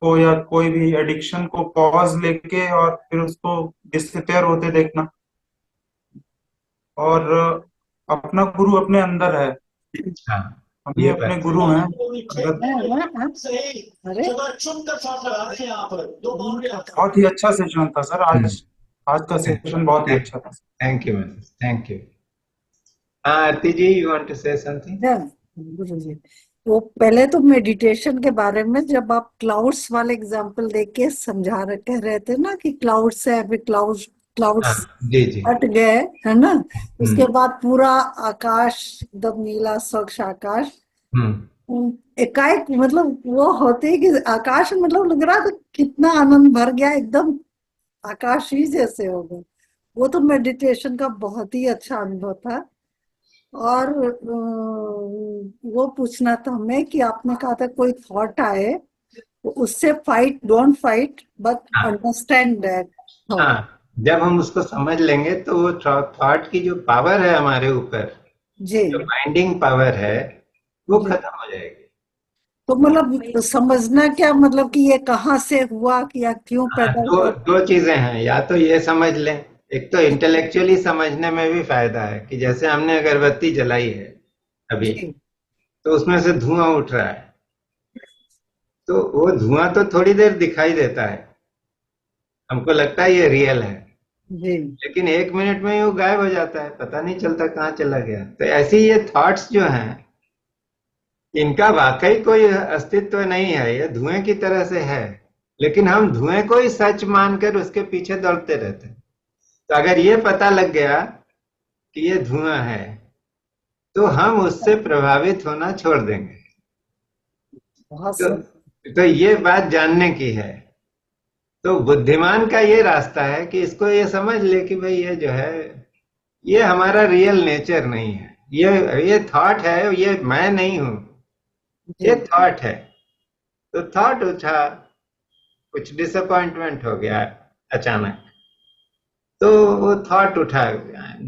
को या कोई भी एडिक्शन को पॉज लेके और फिर उसको डिसअपियर होते देखना। और अपना गुरु अपने अंदर है, हाँ, हम ही ये अपने बात गुरु हैं। अगर अरे बहुत ही अच्छा सेशन था सर, आज आज का सेशन बहुत ही अच्छा था। Thank you ma'am, thank you. हाँ Aarti ji, you want to say something? Guru ji, वो पहले तो मेडिटेशन के बारे में जब आप क्लाउड्स वाले एग्जांपल देख के समझा रहे कह रहे थे ना कि क्लाउड्स है, अभी क्लाउड्स हाँ, क्लाउड्स जी जी। हट गए, है ना। उसके बाद पूरा आकाश एकदम नीला स्वच्छ आकाश, एकाएक मतलब वो होते ही कि आकाश में मतलब लग रहा था कितना आनंद भर गया, एकदम आकाश ही जैसे हो गए। वो तो मेडिटेशन का बहुत ही अच्छा अनुभव था। और वो पूछना था मैं कि आपने कहा था कोई थॉट आए तो उससे फाइट, डोंट फाइट बट हाँ अंडरस्टैंड दैट थॉट। हाँ, जब हम उसको समझ लेंगे तो वो थॉट की जो पावर है हमारे ऊपर, जी जो बाइंडिंग पावर है, वो जी। खत्म हो जाएगी। तो मतलब समझना क्या, मतलब कि ये कहाँ से हुआ कि या क्यों हाँ, पैदा दो हुआ। दो चीजें हैं, या तो ये समझ लें, एक तो इंटेलेक्चुअली समझने में भी फायदा है कि जैसे हमने अगरबत्ती जलाई है अभी, जी तो उसमें से धुआं उठ रहा है, तो वो धुआं तो थोड़ी देर दिखाई देता है, हमको लगता है ये रियल है, जी लेकिन 1 मिनट में ही वो गायब हो जाता है, पता नहीं चलता कहाँ चला गया। तो ऐसे ही ये थॉट्स जो हैं, इनका वाकई कोई अस्तित्व नहीं है, ये धुएं की तरह से है, लेकिन हम धुएं को ही सच मानकर उसके पीछे दौड़ते रहते हैं। तो अगर ये पता लग गया कि ये धुआं है, तो हम उससे प्रभावित होना छोड़ देंगे। बहुत तो, सही। तो ये बात जानने की है। तो बुद्धिमान का ये रास्ता है कि इसको ये समझ ले कि भाई ये जो है, ये हमारा रियल नेचर नहीं है, ये थॉट है, ये मैं नहीं हूं, ये जी थॉट है। तो थॉट उठा, कुछ डिसअपॉइंटमेंट हो गया अचानक, तो वो थॉट उठा,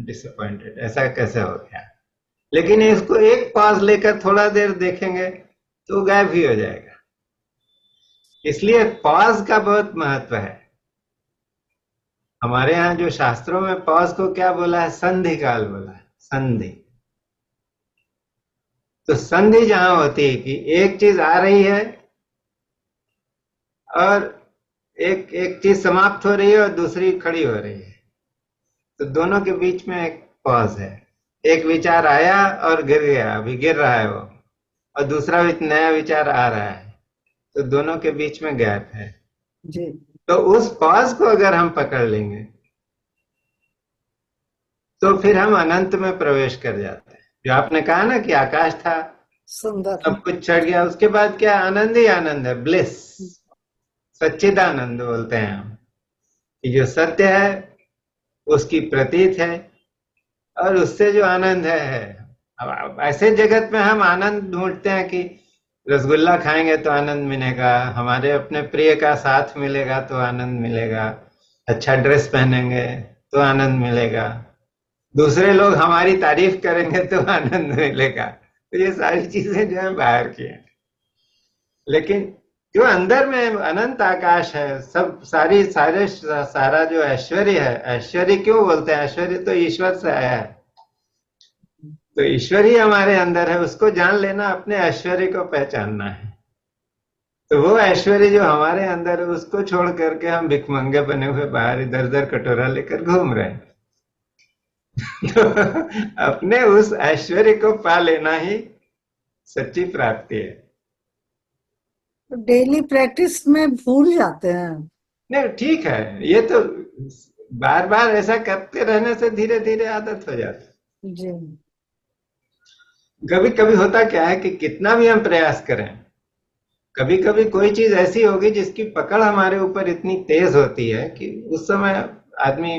डिसअपॉइंटेड, ऐसा कैसे हो गया, लेकिन इसको एक पॉज लेकर थोड़ा देर देखेंगे तो गायब ही हो जाएगा। इसलिए पॉज का बहुत महत्व है। हमारे यहाँ जो शास्त्रों में पॉज को क्या बोला है, संधि काल बोला है, संधि। तो संधि जहां होती है कि एक चीज आ रही है और एक एक चीज समाप्त हो रही है और दूसरी खड़ी हो रही है, तो दोनों के बीच में एक पॉज है। एक विचार आया और गिर गया, अभी गिर रहा है वो, और दूसरा नया विचार आ रहा है, तो दोनों के बीच में गैप है। जी तो उस पॉज को अगर हम पकड़ लेंगे तो फिर हम अनंत में प्रवेश कर जाते हैं। जो आपने कहा ना कि आकाश था, सुंदर। सब कुछ छट गया, उसके बाद क्या आनंद ही आनंद है, ब्लिस, सच्चिदानंद बोलते हैं हम, कि जो सत्य है उसकी प्रतीत है और उससे जो आनंद है। अब ऐसे जगत में हम आनंद ढूंढते हैं कि रसगुल्ला खाएंगे तो आनंद मिलेगा, हमारे अपने प्रिय का साथ मिलेगा तो आनंद मिलेगा, अच्छा ड्रेस पहनेंगे तो आनंद मिलेगा, दूसरे लोग हमारी तारीफ करेंगे तो आनंद मिलेगा। तो ये सारी चीजें जो है बाहर की हैं, लेकिन जो अंदर में अनंत आकाश है, सब सारा जो ऐश्वर्य है, ऐश्वर्य क्यों बोलते हैं, ऐश्वर्य तो ईश्वर से आया है, तो ईश्वर ही हमारे अंदर है, उसको जान लेना, अपने ऐश्वर्य को पहचानना है। तो वो ऐश्वर्य जो हमारे अंदर है उसको छोड़ करके हम भिखमंगे बने हुए बाहर इधर उधर कटोरा लेकर घूम रहे हैं। तो अपने उस ऐश्वर्य को पा लेना ही सच्ची प्राप्ति है। तो डेली प्रैक्टिस में भूल जाते हैं। नहीं ठीक है, ये तो बार बार ऐसा करते रहने से धीरे धीरे आदत हो जाती है। जी कभी कभी होता क्या है कि कितना भी हम प्रयास करें, कभी कभी कोई चीज ऐसी होगी जिसकी पकड़ हमारे ऊपर इतनी तेज होती है कि उस समय आदमी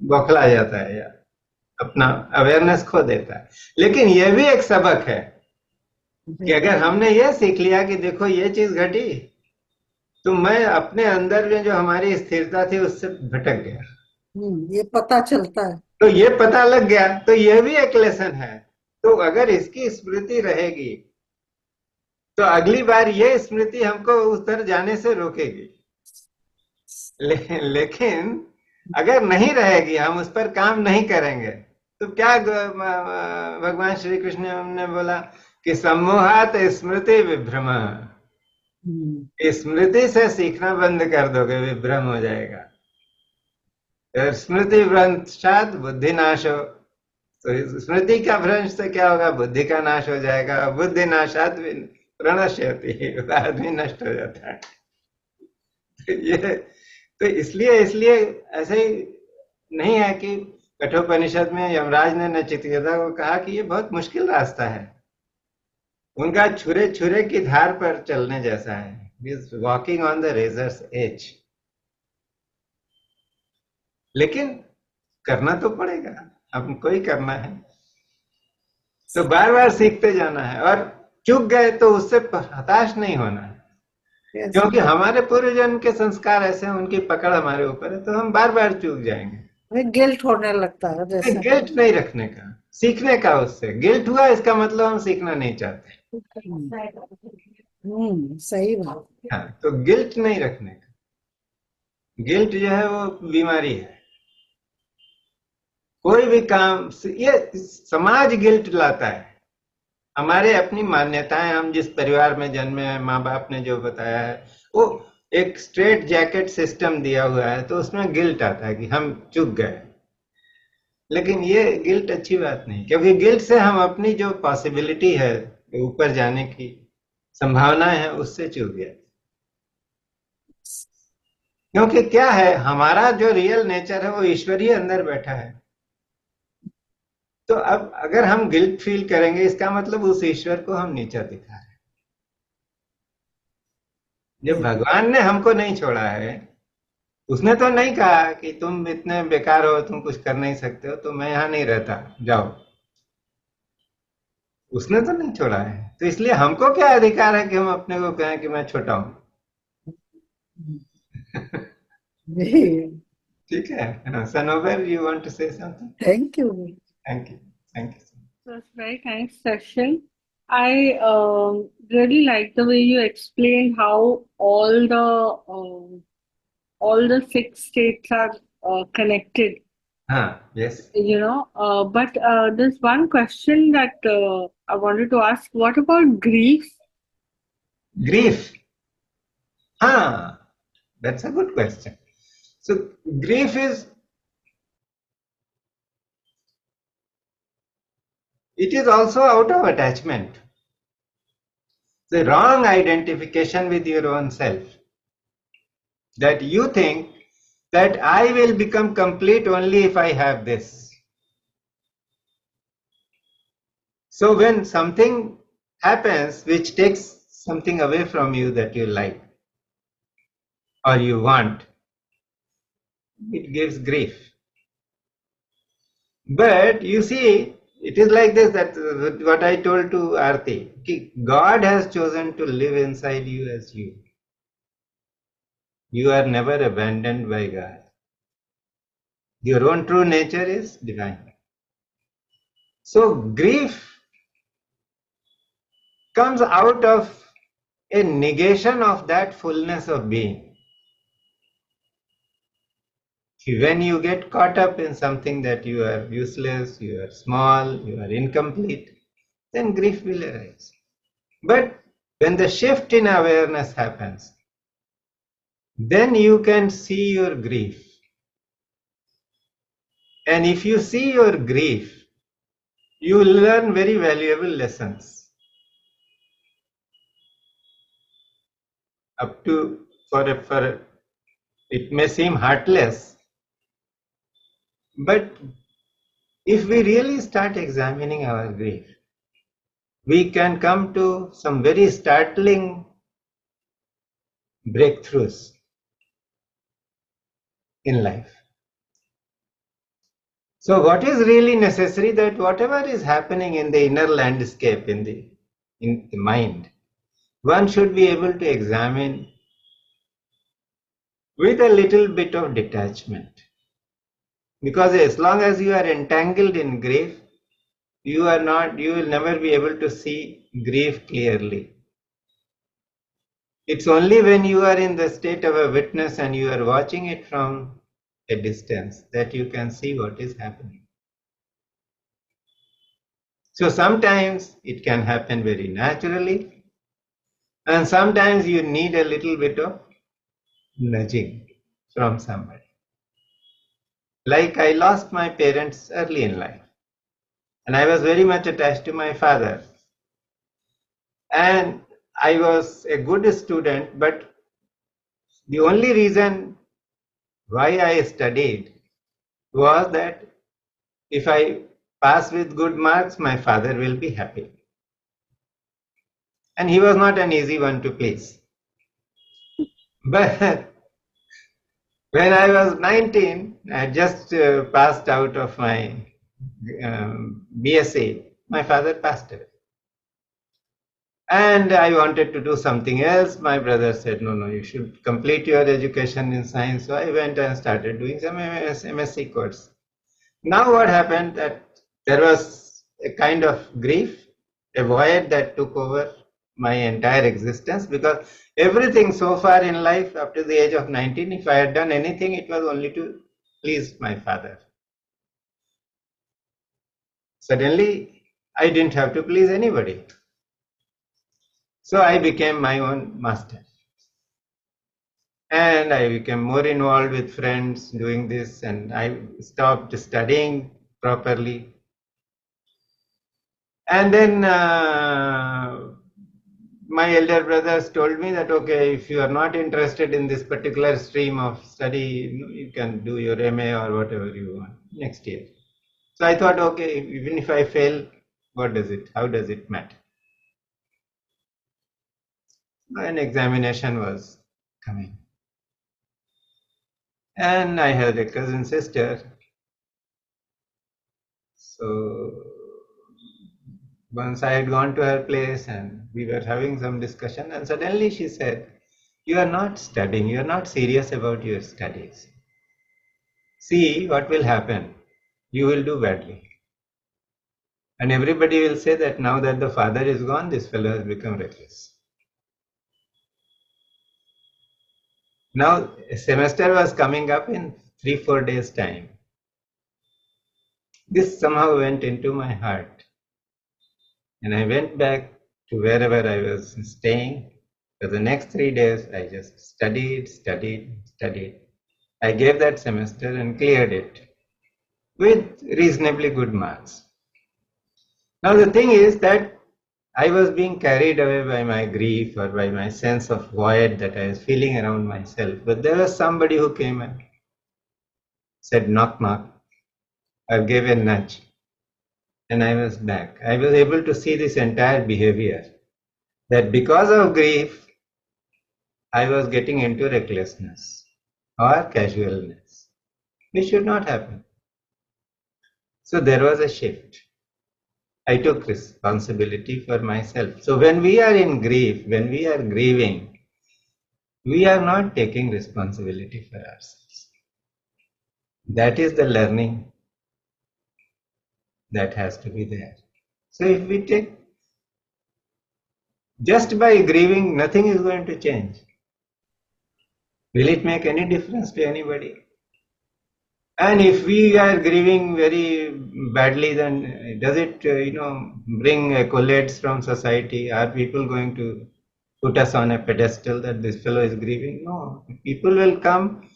बौखला जाता है या अपना अवेयरनेस खो देता है। लेकिन यह भी एक सबक है कि अगर हमने यह सीख लिया कि देखो ये चीज घटी, तो मैं अपने अंदर में जो हमारी स्थिरता थी उससे भटक गया, ये पता चलता है। तो ये पता लग गया, तो यह भी एक लेसन है। तो अगर इसकी स्मृति रहेगी तो अगली बार ये स्मृति हमको उस तरह जाने से रोकेगी। लेकिन अगर नहीं रहेगी, हम उस पर काम नहीं करेंगे, तो क्या भगवान श्री कृष्ण ने बोला कि सम्मोहात स्मृति विभ्रम, स्मृति से सीखना बंद कर दोगे, विभ्रम हो जाएगा। स्मृति भ्रंशात बुद्धि नाश हो, तो स्मृति का भ्रंश से क्या होगा? बुद्धि का नाश हो जाएगा। बुद्धि नाशात प्रणश्यति, आदमी नष्ट हो जाता है। तो इसलिए ऐसे ही नहीं है कि कठोपनिषद में यमराज ने नचिकेता को कहा कि ये बहुत मुश्किल रास्ता है, उनका छुरे छुरे की धार पर चलने जैसा है, walking on the razor's edge. लेकिन करना तो पड़ेगा, हमको ही करना है। तो बार बार सीखते जाना है, और चूक गए तो उससे हताश नहीं होना है, क्योंकि हमारे पूर्व जन्म के संस्कार ऐसे हैं, उनकी पकड़ हमारे ऊपर है, तो हम बार बार चूक जाएंगे। गिल्ट होने लगता है जैसे। गिल्ट नहीं रखने का, सीखने का। उससे गिल्ट हुआ इसका मतलब हम सीखना नहीं चाहते। सही बात। हाँ, तो गिल्ट नहीं रखने का। गिल्ट जो है वो बीमारी है। कोई भी काम, ये समाज गिल्ट लाता है। हमारे अपनी मान्यताएं, हम जिस परिवार में जन्मे हैं, माँ बाप ने जो बताया है, वो एक स्ट्रेट जैकेट सिस्टम दिया हुआ है, तो उसमें गिल्ट आता है कि हम चूक गए। लेकिन ये गिल्ट अच्छी बात नहीं, क्योंकि गिल्ट से हम अपनी जो पॉसिबिलिटी है, ऊपर जाने की संभावनाएं है, उससे चूक गए। क्योंकि क्या है, हमारा जो रियल नेचर है वो ईश्वरीय अंदर बैठा है। तो अब अगर हम गिल्ट फील करेंगे, इसका मतलब उस ईश्वर को हम नीचा दिखा रहे हैं। जब भगवान ने हमको नहीं छोड़ा है, उसने तो नहीं कहा कि तुम इतने बेकार हो, तुम कुछ कर नहीं सकते हो, तो मैं यहां नहीं रहता, जाओ। उसने तो नहीं छोड़ा है, तो इसलिए हमको क्या अधिकार है कि हम अपने को कहें कि मैं छोटा हूं। ठीक है। Sanobar, you want to say something? Thank you. Thank you. Thank you. It was a very nice session. I really like the way you explained how all the 6 states are connected. Yes. But there's one question that I wanted to ask. What about grief? Grief. That's a good question. So grief is, it is also out of attachment. The wrong identification with your own self. That you think that I will become complete only if I have this. So when something happens which takes something away from you that you like or you want, it gives grief. But you see, it is like this, that what I told to Aarti, God has chosen to live inside you as you. You are never abandoned by God. Your own true nature is divine. So grief comes out of a negation of that fullness of being. When you get caught up in something that you are useless, you are small, you are incomplete, then grief will arise. But when the shift in awareness happens, then you can see your grief. And if you see your grief, you will learn very valuable lessons. Up to, it may seem heartless, but if we really start examining our grief, we can come to some very startling breakthroughs in life. So what is really necessary, that whatever is happening in the inner landscape, in the mind, one should be able to examine with a little bit of detachment. Because as long as you are entangled in grief, you will never be able to see grief clearly. It's only when you are in the state of a witness and you are watching it from a distance that you can see what is happening. So sometimes it can happen very naturally, and sometimes you need a little bit of nudging from somebody. Like I lost my parents early in life, and I was very much attached to my father. And I was a good student, but the only reason why I studied was that if I pass with good marks, my father will be happy. And he was not an easy one to please. But when I was 19, I just passed out of my BSc, my father passed away. And I wanted to do something else. My brother said, no, you should complete your education in science. So I went and started doing some MSc course. Now what happened that there was a kind of grief, a void that took over my entire existence, because everything so far in life up to the age of 19, if I had done anything, it was only to please my father. Suddenly, I didn't have to please anybody. So I became my own master. And I became more involved with friends doing this, and I stopped studying properly. And then my elder brothers told me that, okay, if you are not interested in this particular stream of study, you can do your MA or whatever you want next year. So I thought, okay, even if I fail, how does it matter? An examination was coming. And I had a cousin sister. So once I had gone to her place and we were having some discussion, and suddenly she said, you are not studying, you are not serious about your studies. See what will happen. You will do badly. And everybody will say that now that the father is gone, this fellow has become reckless. Now a semester was coming up in 3-4 days time. This somehow went into my heart. And I went back to wherever I was staying. For the next 3 days, I just studied. I gave that semester and cleared it with reasonably good marks. Now the thing is that I was being carried away by my grief or by my sense of void that I was feeling around myself. But there was somebody who came and said, knock, knock, or gave a nudge. And I was back. I was able to see this entire behavior. That because of grief, I was getting into recklessness or casualness, which should not happen. So there was a shift. I took responsibility for myself. So when we are in grief, when we are grieving, we are not taking responsibility for ourselves. That is the learning that has to be there. So if we take, just by grieving, nothing is going to change. Will it make any difference to anybody? And if we are grieving very badly, then does it, bring accolades from society? Are people going to put us on a pedestal that this fellow is grieving? No. People will come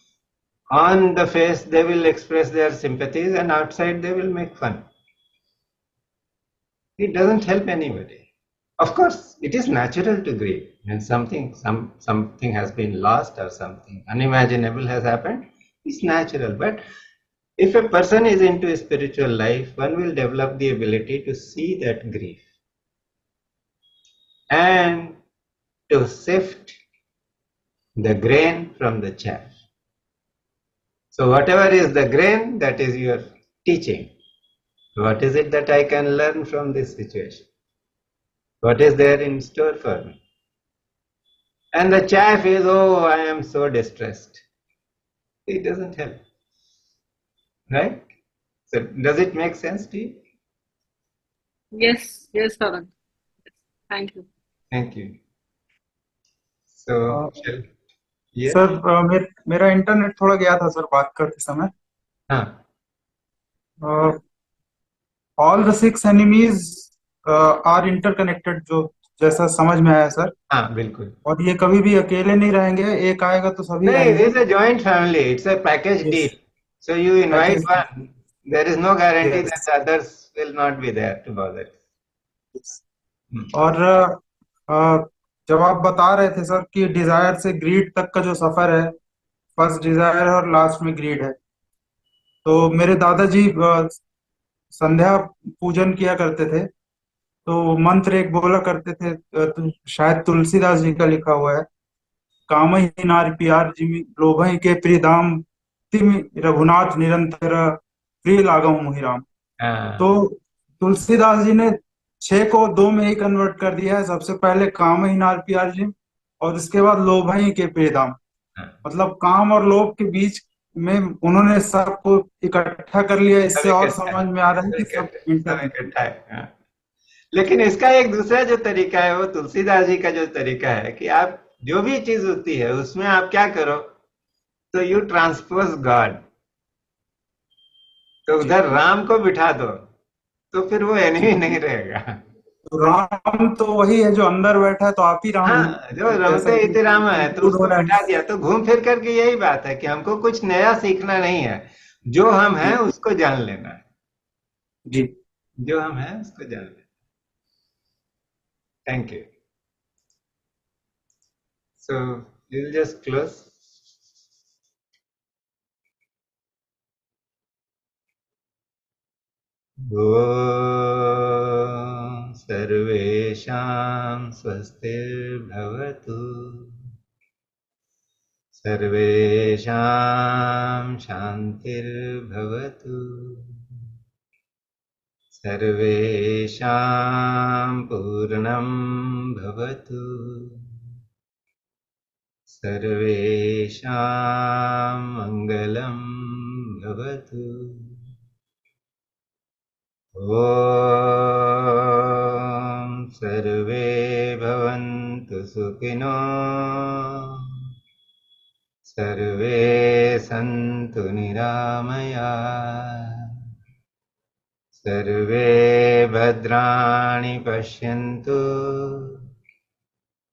on the face, they will express their sympathies, and outside they will make fun. It doesn't help anybody. Of course, it is natural to grieve when something has been lost or something unimaginable has happened. It's natural, but if a person is into a spiritual life, one will develop the ability to see that grief and to sift the grain from the chaff. So whatever is the grain, that is your teaching. What is it that I can learn from this situation? What is there in store for me? And the chaff is, oh, I am so distressed. It doesn't help. Right? So does it make sense to you? Yes, Tarun. Thank you. Thank you. So, yes. Sir मेरा internet थोड़ा गया था sir बात करते समय. हाँ. All the 6 enemies are interconnected, जो जैसा समझ में आया सर. हाँ, बिल्कुल. और ये कभी भी अकेले नहीं रहेंगे, एक आएगा तो सभी नहीं, आएंगे. it's a joint family. It's a package Yes. deal. So you invite Package. one. There is no guarantee Yes. that the others will not be there to bother. और जब आप बता रहे थे सर कि डिजायर से ग्रीड तक का जो सफर है, फर्स्ट डिजायर और लास्ट में ग्रीड है, तो मेरे दादाजी संध्या पूजन किया करते थे, तो मंत्र एक बोला करते थे, शायद तुलसीदास जी का लिखा हुआ है, कामहि नारि प्यार जिमि लोभहि के प्रियदाम तिमि रघुनाथ निरंतर प्रिय लागहु मोहिराम. हाँ. तो तुलसीदास जी ने 6 को 2 में ही कन्वर्ट कर दिया है. सबसे पहले काम ही नार प्यार जी, और इसके बाद लोभ ही के प्रियदाम. हाँ. मतलब काम और लोभ के बीच में उन्होंने सबको इकट्ठा कर लिया. इससे और समझ में आ रहा है कि सब सब इकट्ठा है. हाँ. लेकिन इसका एक दूसरा जो तरीका है, वो तुलसीदास जी का जो तरीका है कि आप जो भी चीज होती है उसमें आप क्या करो, तो यू ट्रांसपोज गॉड. तो उधर राम को बिठा दो, तो फिर वो एनिमी नहीं रहेगा. तो राम तो वही है जो अंदर बैठा है, तो आप ही राम हैं. हाँ, जो रमते इति राम है, तो उसको बिठा दिया. तो घूम फिर करके यही बात है कि हमको कुछ नया सीखना नहीं है, जो हम हैं उसको जान लेना है. जी. जो हम हैं उसको जान लेना. Thank you. So we'll just close. ॐ सर्वेषां स्वस्तिर्भवतु. सर्वेषां शान्तिर्भवतु. सर्वेषां पूर्णं भवतु. सर्वेषां मङ्गलं भवतु. ॐ सर्वे भवन्तु सुखिनो. सर्वे सन्तु निरामया. सर्वे भद्राणि पश्यन्तु.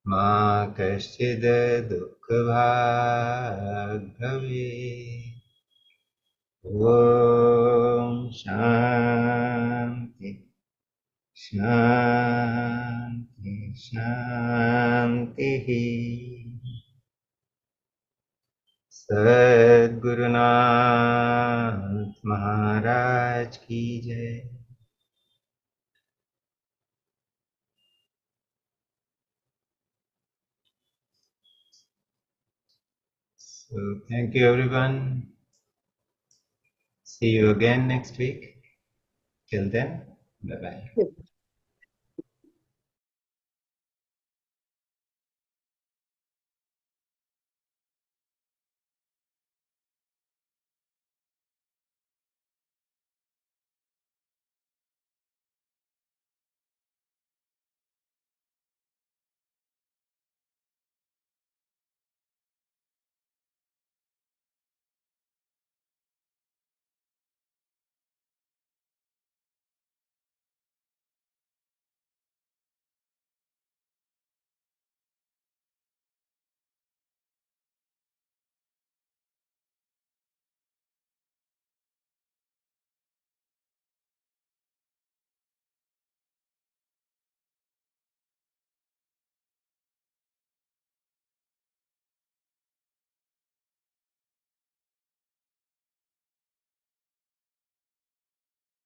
मा कश्चिद् दुःखभाग् भवेत्. ॐ शान्ति शान्ति शान्तिः. सद्गुरुनाथ महाराज की जय. So thank you everyone. See you again next week. Till then, bye bye.